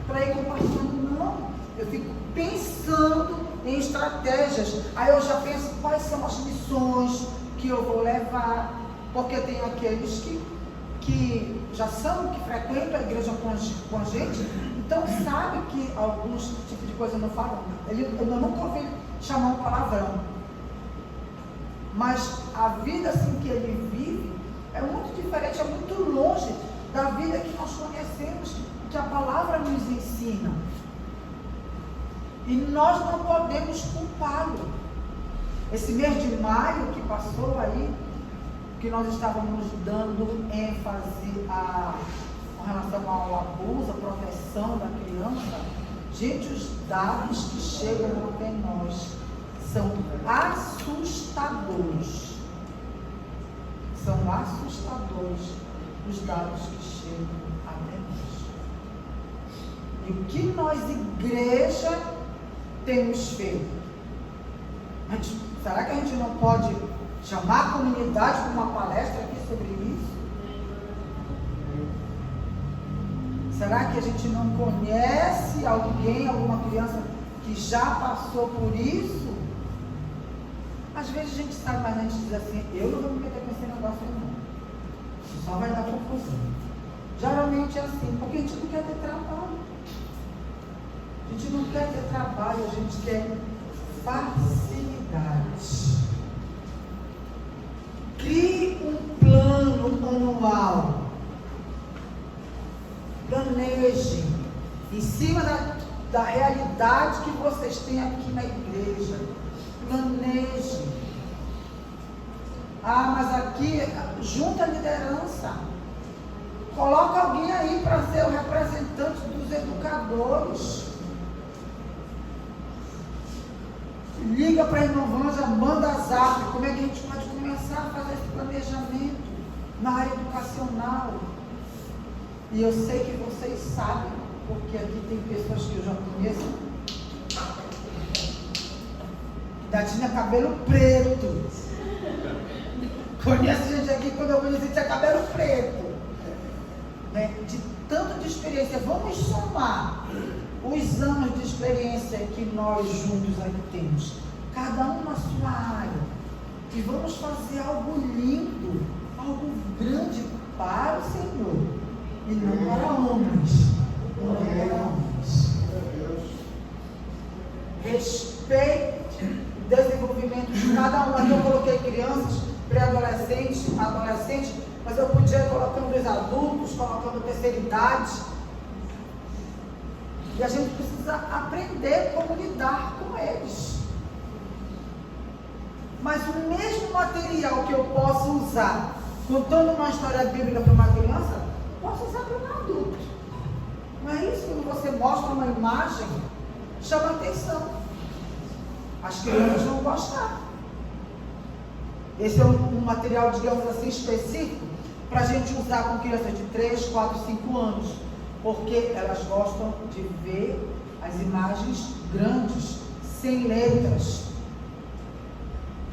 Para ir compartilhando, não. Eu fico pensando em estratégias. Aí eu já penso quais são as missões que eu vou levar. Porque tem aqueles que já são, que frequentam a igreja com a gente, então sabe que alguns tipos de coisa não falam. Eu nunca ouvi chamar um palavrão. Mas a vida assim que ele vive é muito diferente, é muito longe da vida que nós conhecemos, que a palavra nos ensina. E nós não podemos culpá-lo. Esse mês de maio que passou aí, que nós estávamos dando ênfase com relação ao abuso, a proteção da criança, gente, os dados que chegam até nós são assustadores. São assustadores os dados que chegam até nós. E o que nós, igreja, temos feito? Será que a gente não pode chamar a comunidade para uma palestra aqui sobre isso? Será que a gente não conhece alguém, alguma criança que já passou por isso? Às vezes a gente sabe, mas a gente diz assim, eu não vou me meter com esse negócio não. Só vai dar confusão. Geralmente é assim, porque a gente não quer ter trabalho. A gente não quer ter trabalho, a gente quer facilidade. Crie um plano anual. Planeje em cima da realidade que vocês têm aqui na igreja. Planeje. Mas aqui, junta a liderança. Coloca alguém aí para ser o representante dos educadores. Liga para a Inovanja, manda zap. Como é que a gente pode começar a fazer esse planejamento na área educacional? E eu sei que vocês sabem, porque aqui tem pessoas que eu já conheço, que ainda tinha cabelo preto. Conheço gente aqui, quando eu conheci, tinha cabelo preto. Né? De tanto de experiência, vamos somar os anos de experiência que nós juntos aqui temos, cada um na sua área, e vamos fazer algo lindo, algo grande para o Senhor, e não para homens. Não para homens. Respeite o desenvolvimento de cada um. Aqui eu coloquei crianças, pré-adolescentes, adolescentes, mas eu podia ir colocando os adultos, colocando terceira idade. E a gente precisa aprender como lidar com eles. Mas o mesmo material que eu posso usar contando uma história bíblica para uma criança, posso usar para um adulto. Não é isso? Quando você mostra uma imagem, chama atenção. As crianças vão gostar. Esse é um material, digamos assim, específico para a gente usar com crianças de 3, 4, 5 anos. Porque elas gostam de ver as imagens grandes, sem letras,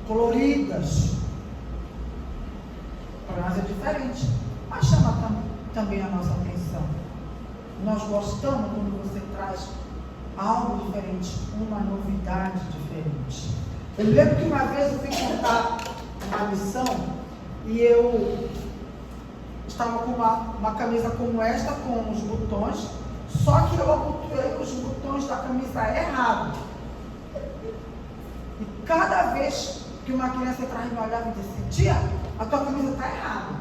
coloridas. Para nós é diferente, mas chama também a nossa atenção. Nós gostamos quando você traz algo diferente, uma novidade diferente. Eu me lembro que uma vez eu fui contar uma missão e eu estava com uma camisa como esta, com os botões, só que eu abotoei os botões da camisa errado. E cada vez que uma criança atrás me olhava e disse assim, tia, a tua camisa está errada.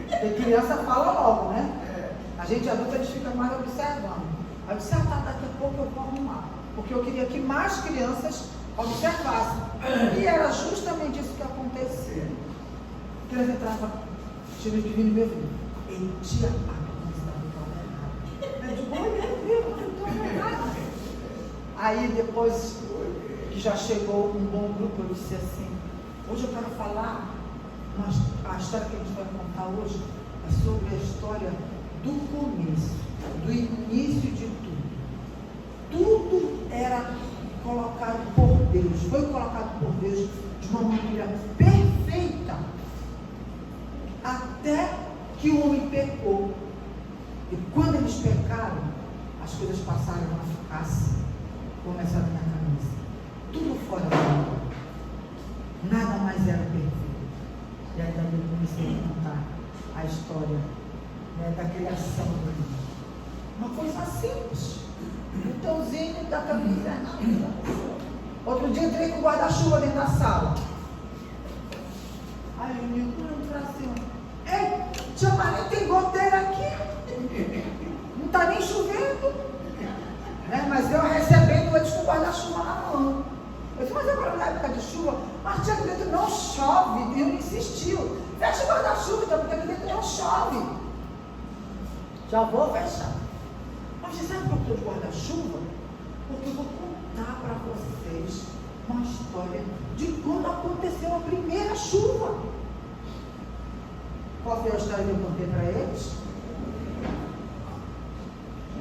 Porque criança fala logo, né? A gente adulta, a gente fica mais observando. Aí eu disse, tá, daqui a pouco eu vou arrumar. Porque eu queria que mais crianças observassem. E era justamente isso que acontecia. A criança entrava, tive que vir no meu filho. Ei, tia, a camisa estava errada. Eu digo, olha, não estou errada. Aí depois que já chegou um bom grupo, eu disse assim, hoje eu quero falar, a história que a gente vai contar hoje é sobre a história do começo, do início de tudo. Tudo era colocado por Deus, foi colocado por Deus de uma maneira perfeita, até que o homem pecou. E quando eles pecaram, as coisas passaram a ficar assim, começaram na camisa. Tudo fora da lei. Nada mais era perfeito. E aí também comecei a contar a história, né, da criação do mundo. Uma coisa simples. O teuzinho da camisa. Outro dia entrei com o guarda-chuva dentro da sala. Aí o Nilton entrou assim. Ei, tia Maria, tem goteira aqui. Não está nem chovendo. Né? Mas eu recebendo eles com o guarda-chuva na mão. Eu disse, mas agora na época de chuva, mas tia, aqui dentro não chove. E eu insistiu. Fecha o guarda-chuva, porque aqui dentro não chove. Já vou fechar. Mas você sabe por que eu estou de guarda-chuva? Porque eu vou contar para vocês uma história de quando aconteceu a primeira chuva. Qual foi a história que eu contei para eles?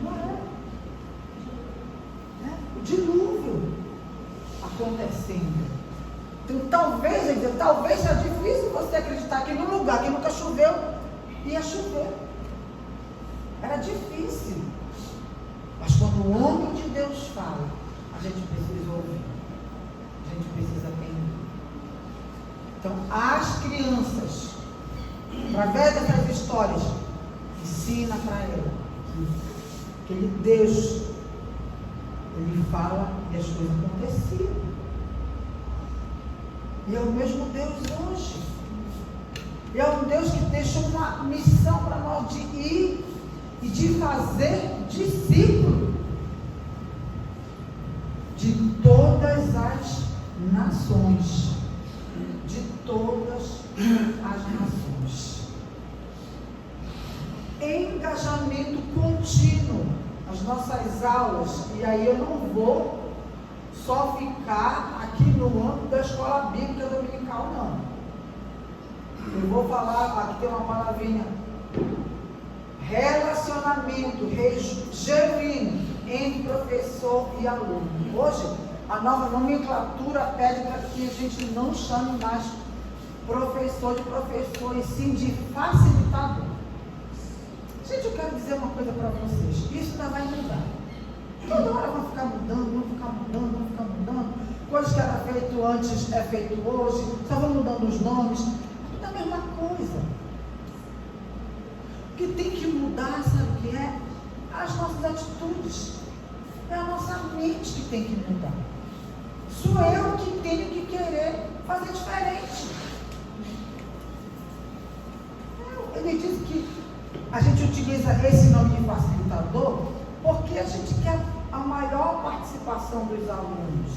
Não é? O dilúvio acontecendo. Então talvez seja difícil você acreditar que num lugar que nunca choveu, ia chover. Era difícil. Mas quando o homem de Deus fala, a gente precisa ouvir. A gente precisa aprender. Então, as crianças, através dessas histórias, ensina para ela que Deus, Ele fala e as coisas aconteciam. E é o mesmo Deus hoje. E é um Deus que deixou uma missão para nós de ir e de fazer discípulo de todas as nações. De todas as nações. Engajamento contínuo. As nossas aulas, e aí eu não vou só ficar aqui no âmbito da escola bíblica dominical, não. Eu vou falar, aqui tem uma palavrinha, relacionamento genuíno entre professor e aluno. Hoje, a nova nomenclatura pede para que a gente não chame mais professor de professor, e sim de facilitador. Gente, eu quero dizer uma coisa para vocês, isso ainda vai mudar. Toda hora vão ficar mudando, coisas que era feito antes é feito hoje, só vão mudando os nomes, tudo a mesma coisa. O que tem que mudar, sabe o que é? As nossas atitudes. É a nossa mente que tem que mudar. Sou eu que tenho que querer fazer diferente. Ele diz que a gente utiliza esse nome de facilitador porque a gente quer a maior participação dos alunos.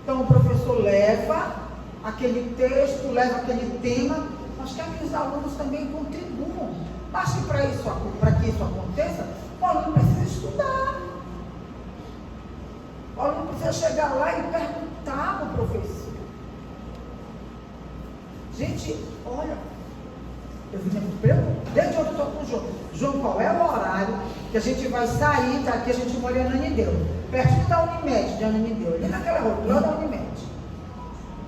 Então o professor leva aquele texto, leva aquele tema, mas quer que os alunos também contribuam. Mas que para que isso aconteça, o aluno precisa estudar. O aluno precisa chegar lá e perguntar para o professor. Gente, olha, eu vim desde ontem eu estou com o João. João, qual é o horário que a gente vai sair daqui? A gente mora em Ananindeua, pertinho da Unimed, de Ananindeua, ali naquela rua da Unimed.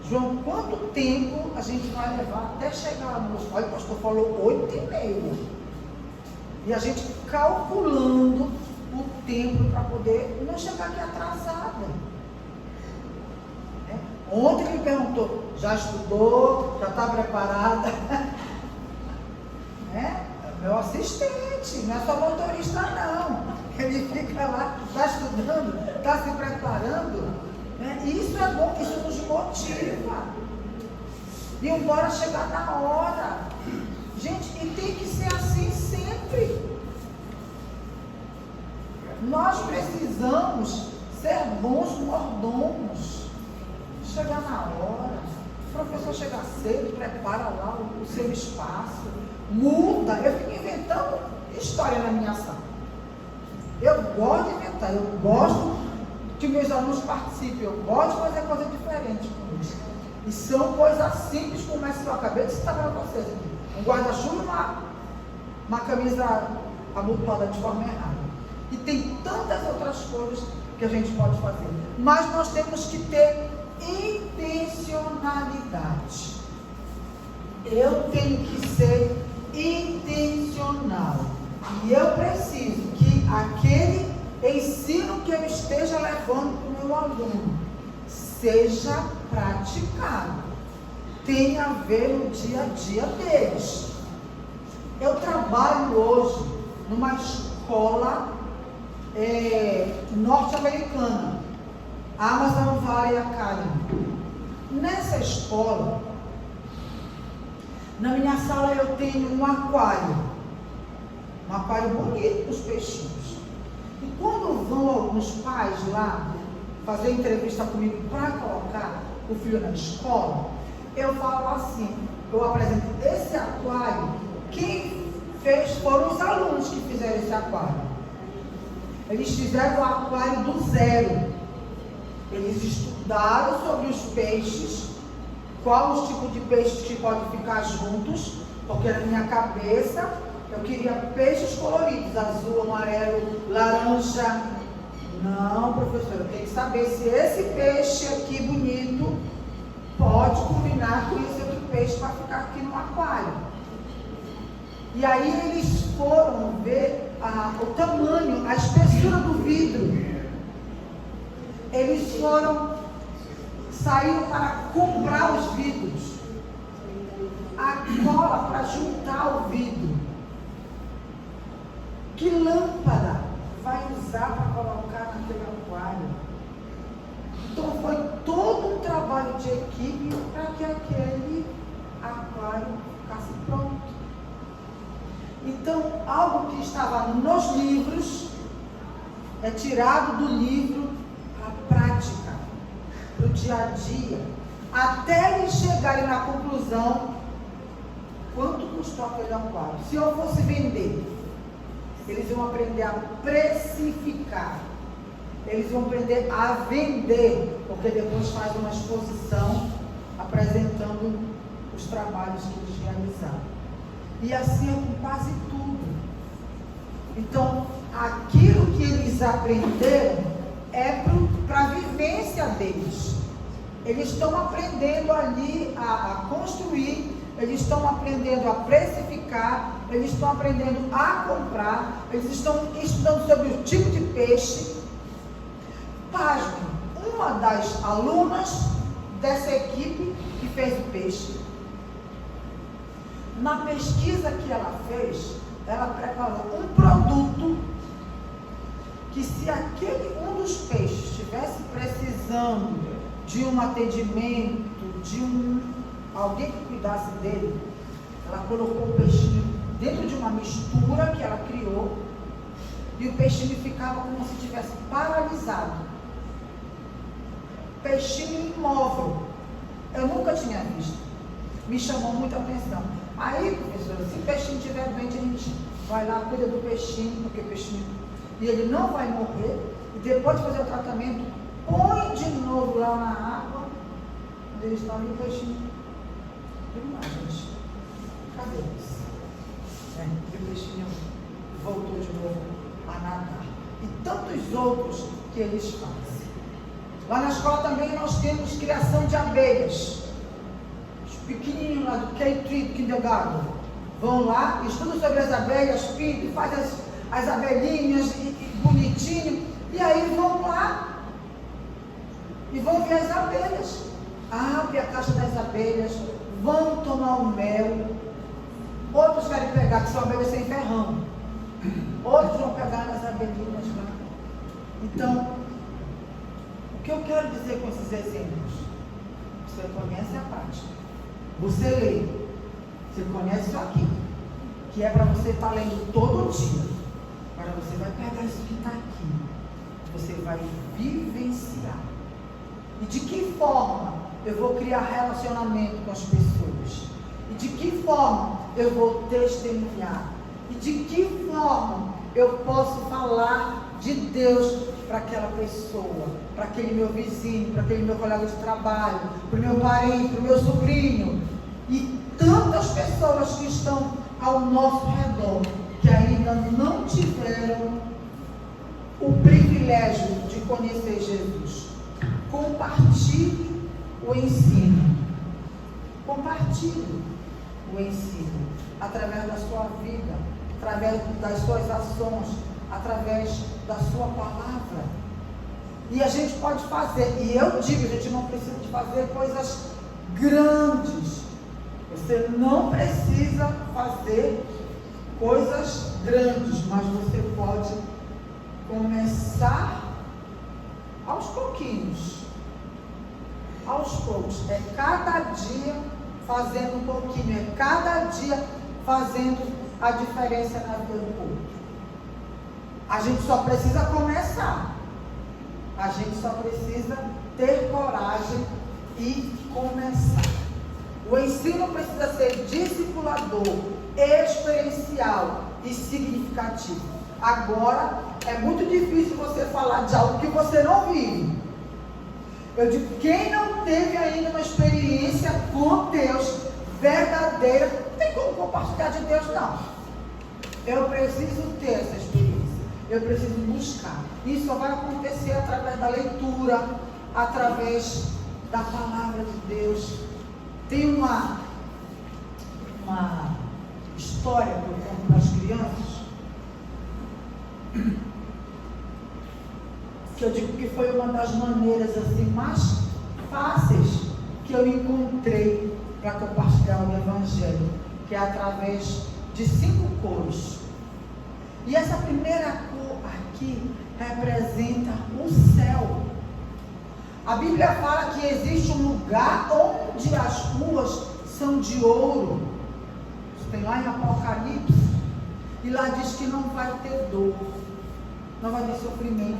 João, quanto tempo a gente vai levar até chegar lá no hospital? O pastor falou 8h30. E a gente calculando o tempo para poder não chegar aqui atrasada. Ontem ele perguntou, já estudou, já está preparada? Meu assistente, não é só motorista não. Ele fica lá, está estudando, está se preparando. E isso é bom, isso nos motiva. E embora chegar na hora. Gente, e tem que ser assim sempre. Nós precisamos ser bons mordomos. Chegar na hora. O professor chega cedo, prepara lá o seu espaço. Muda. Eu fico inventando história na minha sala. Eu gosto de inventar. Eu gosto que meus alunos participem. Eu gosto de fazer coisa diferente com eles. E são coisas simples, como essa que eu acabei de citar para vocês aqui. Um guarda-chuva, uma camisa amontoada de forma errada. E tem tantas outras coisas que a gente pode fazer. Mas nós temos que ter intencionalidade. Eu tenho que ser intencional. E eu preciso que aquele ensino que eu esteja levando para o meu aluno seja praticado. Tem a ver no dia a dia deles. Eu trabalho hoje numa escola norte-americana, Amazon Valley Academy. Nessa escola, na minha sala eu tenho um aquário bonito para os peixinhos. E quando vão alguns pais lá fazer entrevista comigo para colocar o filho na escola, eu falo assim, eu apresento esse aquário, quem fez foram os alunos que fizeram esse aquário. Eles fizeram o aquário do zero. Eles estudaram sobre os peixes, qual os tipos de peixes que podem ficar juntos, porque na minha cabeça eu queria peixes coloridos, azul, amarelo, laranja. Não, professor, eu tenho que saber se esse peixe aqui bonito pode combinar com esse outro peixe para ficar aqui no aquário. E aí eles foram ver o tamanho, a espessura do vidro. Eles saíram para comprar os vidros, a cola para juntar o vidro. Que lâmpada vai usar para colocar naquele aquário? Então foi todo um trabalho de equipe para que aquele aquário ficasse pronto. Então, algo que estava nos livros é tirado do livro a prática, para o dia a dia, até eles chegarem na conclusão quanto custou aquele aquário. Se eu fosse vender, eles vão aprender a precificar, eles vão aprender a vender, porque depois faz uma exposição apresentando os trabalhos que eles realizaram. E assim é com quase tudo. Então, aquilo que eles aprenderam é para a vivência deles. Eles estão aprendendo ali a construir, eles estão aprendendo a precificar, eles estão aprendendo a comprar, eles estão estudando sobre o tipo de peixe. Pasmem, uma das alunas dessa equipe que fez o peixe, na pesquisa que ela fez, ela preparou um produto que, se um dos peixes estivesse precisando de um atendimento, de alguém que cuidasse dele, ela colocou o peixinho dentro de uma mistura que ela criou, e o peixinho ficava como se estivesse paralisado. Peixinho imóvel. Eu nunca tinha visto. Me chamou muita atenção. Aí, professora, se o peixinho estiver doente, a gente vai lá, cuida do peixinho, porque o peixinho, e ele não vai morrer, e depois de fazer o tratamento, põe de novo lá na água, onde eles estão ali, o peixinho. Gente, cadê eles? E o peixinho voltou de novo a nadar. E tantos outros que eles fazem. Lá na escola também nós temos criação de abelhas. Pequenininho lá do K3 Kindergarten, vão lá, estudam sobre as abelhas, pintam, fazem as abelhinhas bonitinho, e aí vão lá e vão ver as abelhas, abrem a caixa das abelhas, vão tomar o mel. Outros querem pegar, que são abelhas sem ferrão, outros vão pegar as abelhinhas lá. Então, o que eu quero dizer com esses exemplos? Você começa a prática. Você lê, você conhece isso aqui, que é para você estar lendo todo dia. Agora você vai pegar isso que está aqui, você vai vivenciar. E de que forma eu vou criar relacionamento com as pessoas? E de que forma eu vou testemunhar? E de que forma eu posso falar de Deus para aquela pessoa, para aquele meu vizinho, para aquele meu colega de trabalho, para o meu parente, para o meu sobrinho e tantas pessoas que estão ao nosso redor, que ainda não tiveram o privilégio de conhecer Jesus. Compartilhe o ensino. Compartilhe o ensino através da sua vida, através das suas ações, através da sua palavra. E a gente pode fazer, e eu digo, a gente não precisa de fazer coisas grandes. Você não precisa fazer coisas grandes, mas você pode começar aos pouquinhos. Aos poucos. É cada dia fazendo um pouquinho. É cada dia fazendo a diferença na vida do outro. A gente só precisa começar. A gente só precisa ter coragem e começar. O ensino precisa ser discipulador, experiencial e significativo. Agora, é muito difícil você falar de algo que você não vive. Eu digo, quem não teve ainda uma experiência com Deus verdadeira, não tem como compartilhar de Deus, não. Eu preciso ter essa experiência. Eu preciso buscar. Isso só vai acontecer através da leitura, através da palavra de Deus. Tem uma história que eu conto para as crianças, que eu digo que foi uma das maneiras assim, mais fáceis que eu encontrei para compartilhar o Evangelho, que é através de 5 cores. E essa primeira cor aqui representa o céu. A Bíblia fala que existe um lugar onde as ruas são de ouro. Isso tem lá em Apocalipse. E lá diz que não vai ter dor, não vai ter sofrimento,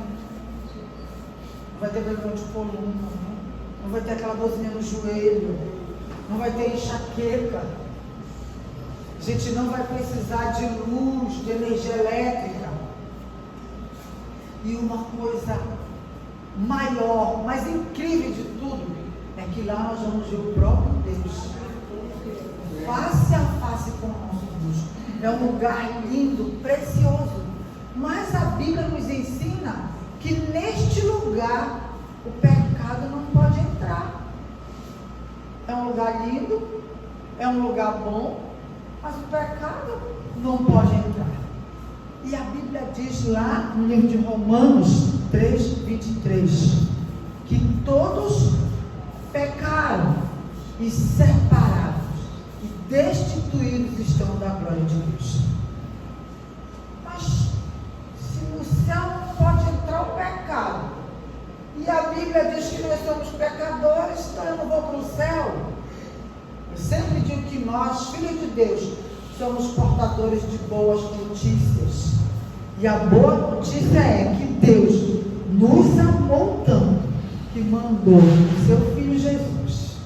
não vai ter dor de coluna, não vai ter aquela dorzinha no joelho, não vai ter enxaqueca. A gente não vai precisar de luz, de energia elétrica. E uma coisa maior, mais incrível de tudo, é que lá nós vamos ver o próprio Deus, face a face com o nosso Deus. É um lugar lindo, precioso. Mas a Bíblia nos ensina que neste lugar o pecado não pode entrar. É um lugar lindo, é um lugar bom, mas o pecado não pode entrar. E a Bíblia diz lá no livro de Romanos 3:23, que todos pecaram e separados e destituídos estão da glória de Deus. Mas se no céu não pode entrar o pecado, e a Bíblia diz que nós somos pecadores, então eu não vou para o céu. Eu sempre digo que nós, filhos de Deus, somos portadores de boas notícias. E a boa notícia é que Deus nos amou tanto que mandou o seu Filho Jesus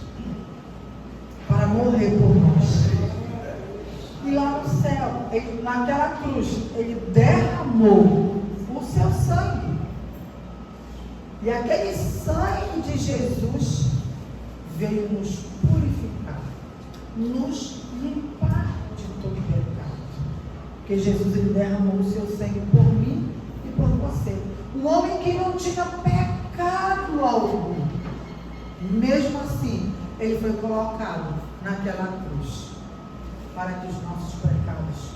para morrer por nós. E lá no céu, naquela cruz, Ele derramou o seu sangue. E aquele sangue de Jesus veio nos purificar, nos limpar de todo pecado. Porque Jesus, Ele derramou o seu sangue por mim e por você. Um homem que não tinha pecado algum. Mesmo assim, Ele foi colocado naquela cruz para que os nossos pecados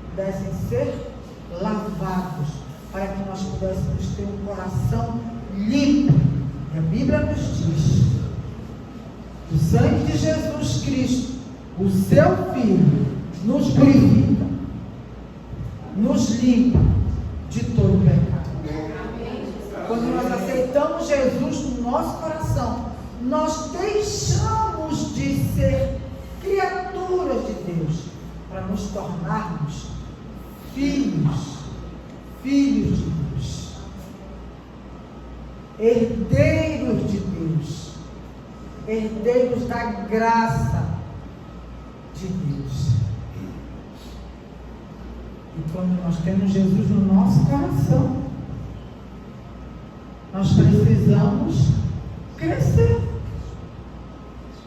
pudessem ser lavados, para que nós pudéssemos ter um coração limpo. E a Bíblia nos diz: o sangue de Jesus Cristo, o seu Filho, nos purifica, nos limpa de todo pecado. Quando nós aceitamos Jesus no nosso coração, nós deixamos de ser para nos tornarmos filhos de Deus, herdeiros de Deus, herdeiros da graça de Deus. E quando nós temos Jesus no nosso coração, nós precisamos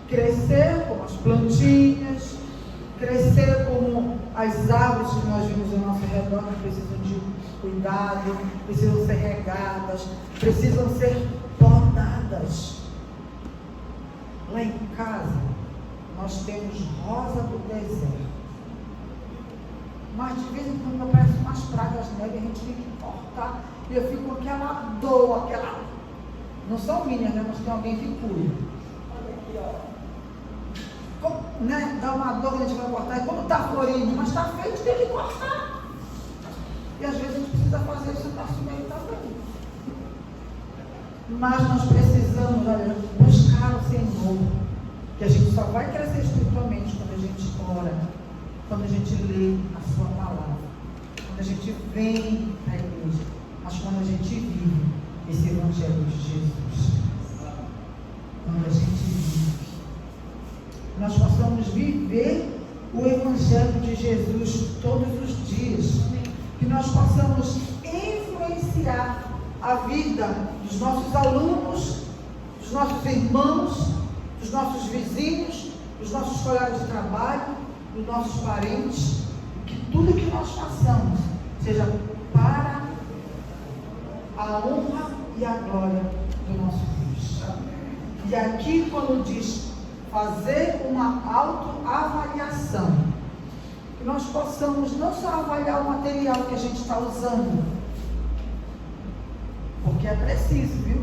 crescer como as plantinhas, crescer como as árvores que nós vimos ao nosso redor, que precisam de cuidado, precisam ser regadas, precisam ser podadas. Lá em casa nós temos rosa do deserto, mas de vez em quando aparecem umas pragas nele, a gente tem que cortar, e eu fico com aquela dor, não são minhas, né? Mas tem alguém que cuida. Olha aqui, ó. Né? Dá uma dor, a gente vai cortar, e quando está florindo, mas está feio, tem que cortar. E às vezes a gente precisa fazer isso no nosso meio também. Mas nós precisamos, olha, buscar o Senhor, que a gente só vai crescer espiritualmente quando a gente ora, quando a gente lê a sua palavra, quando a gente vem à igreja, mas quando a gente vive esse Evangelho de Jesus. Quando a gente vive, nós possamos viver o Evangelho de Jesus todos os dias, que nós possamos influenciar a vida dos nossos alunos, dos nossos irmãos, dos nossos vizinhos, dos nossos colegas de trabalho, dos nossos parentes, que tudo que nós façamos seja para a honra e a glória do nosso Deus. E aqui, quando diz fazer uma autoavaliação, que nós possamos não só avaliar o material que a gente está usando, porque é preciso, viu?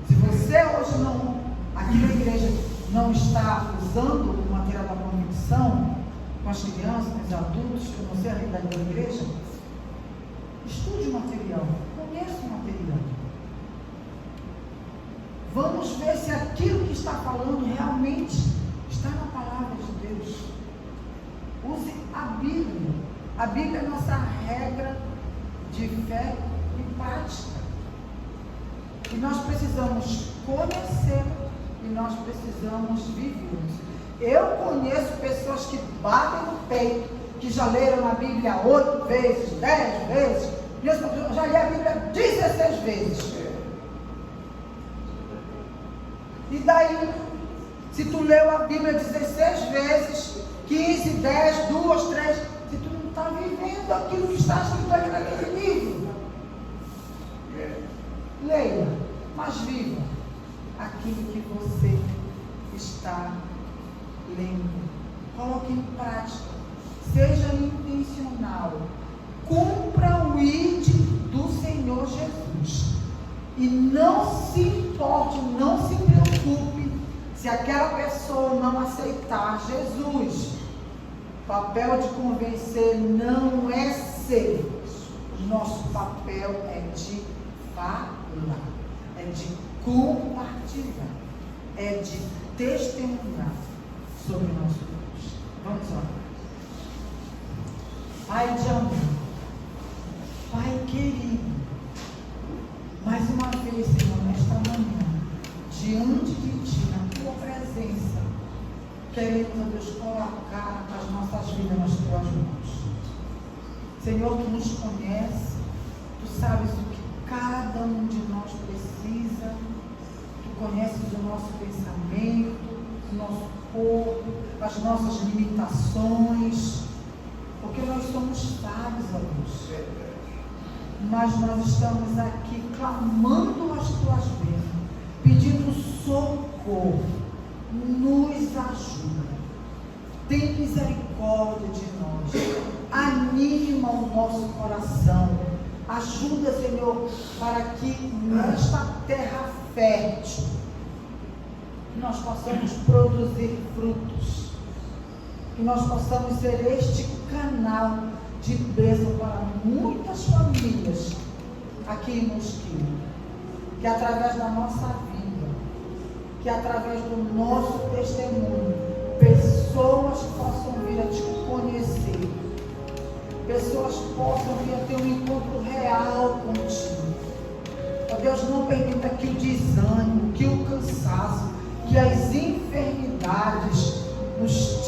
Se você hoje não, aqui na igreja, não está usando o material da convicção, com as crianças, com os adultos, que eu não sei a realidade da igreja, estude o material, conheça o material. Vamos ver se aquilo que está falando realmente está na palavra de Deus. Use a Bíblia. A Bíblia é a nossa regra de fé e prática. E nós precisamos conhecer e nós precisamos viver. Eu conheço pessoas que batem no peito, que já leram a Bíblia 8 vezes, 10 vezes. Eu já li a Bíblia 16 vezes. E daí, se tu leu a Bíblia 16 vezes, 15, 10, 2, 3, se tu não está vivendo aquilo que está escrito ali naquele livro, leia, mas viva aquilo que você está lendo. Coloque em prática, seja intencional, cumpra o ID do Senhor Jesus. E não se importe, não se preocupe se aquela pessoa não aceitar Jesus. O papel de convencer não é seu. O nosso papel é de falar, é de compartilhar, é de testemunhar sobre o nosso Deus. Vamos lá. Pai de amor, Pai querido, mais uma vez, Senhor, nesta manhã, diante de Ti, na Tua presença, queremos, Deus, colocar as nossas vidas nas Tuas mãos. Senhor, Tu nos conhece, Tu sabes o que cada um de nós precisa, Tu conheces o nosso pensamento, o nosso corpo, as nossas limitações, porque nós somos falhos, ó Deus. Mas nós estamos aqui clamando as Tuas bênçãos, pedindo socorro. Nos ajuda. Tem misericórdia de nós. Anima o nosso coração. Ajuda, Senhor, para que nesta terra fértil nós possamos produzir frutos. Que nós possamos ser este canal de bênção para muitas famílias aqui em Mosquito, que através da nossa vida, que através do nosso testemunho, pessoas possam vir a Te conhecer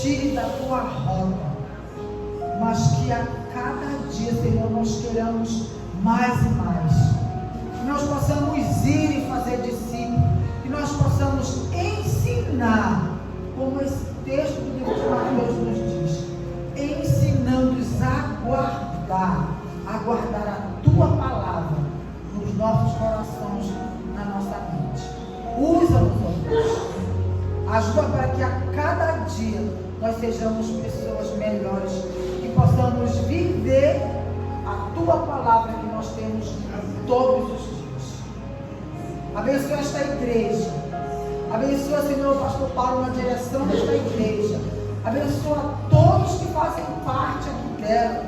tire da tua rota, mas que a cada dia, Senhor, nós queiramos mais e mais, que nós possamos ir e fazer discípulos, que nós possamos ensinar, como esse texto do livro de Mateus nos diz, ensinando-os a guardar a tua palavra nos nossos corações, na nossa mente. Usa-nos, ó Deus. Ajuda para que a cada dia nós sejamos pessoas melhores, que possamos viver a tua palavra que nós temos todos os dias. Abençoa esta igreja. Abençoa, Senhor, o pastor Paulo na direção desta igreja. Abençoa todos que fazem parte aqui dela,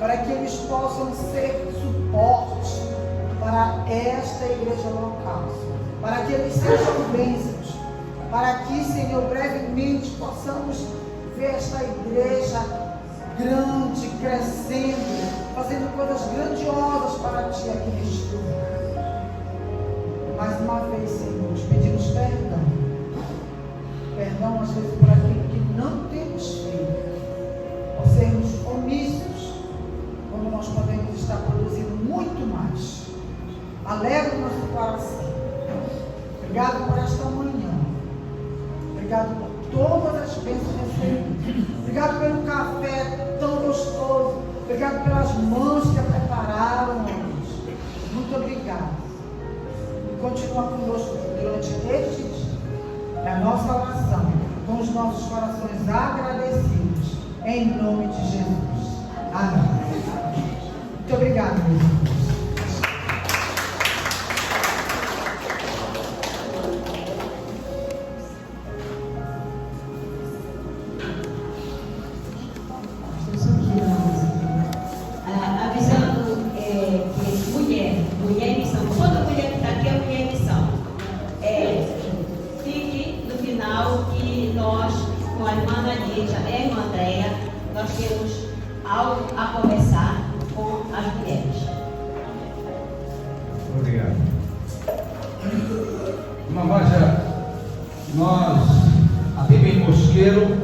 para que eles possam ser suporte para esta igreja local, para que eles sejam bênçãos, para que, Senhor, brevemente possamos ver esta igreja grande, crescendo, fazendo coisas grandiosas para Ti aqui neste lugar. Mais uma vez, Senhor, te pedimos perdão às vezes por aquilo que não temos feito, por sermos omissos, quando nós podemos estar produzindo muito mais. Alegra o nosso coração. Obrigado por esta manhã. Obrigado por todas as bênçãos recebidas. Obrigado pelo café tão gostoso. Obrigado pelas mãos que a prepararam, Deus. Muito obrigado. E continua conosco durante este dia. É a nossa oração, com os nossos corações agradecidos. Em nome de Jesus. Amém. Muito obrigado, meus irmãos. Nós, a PIB Mosqueiro,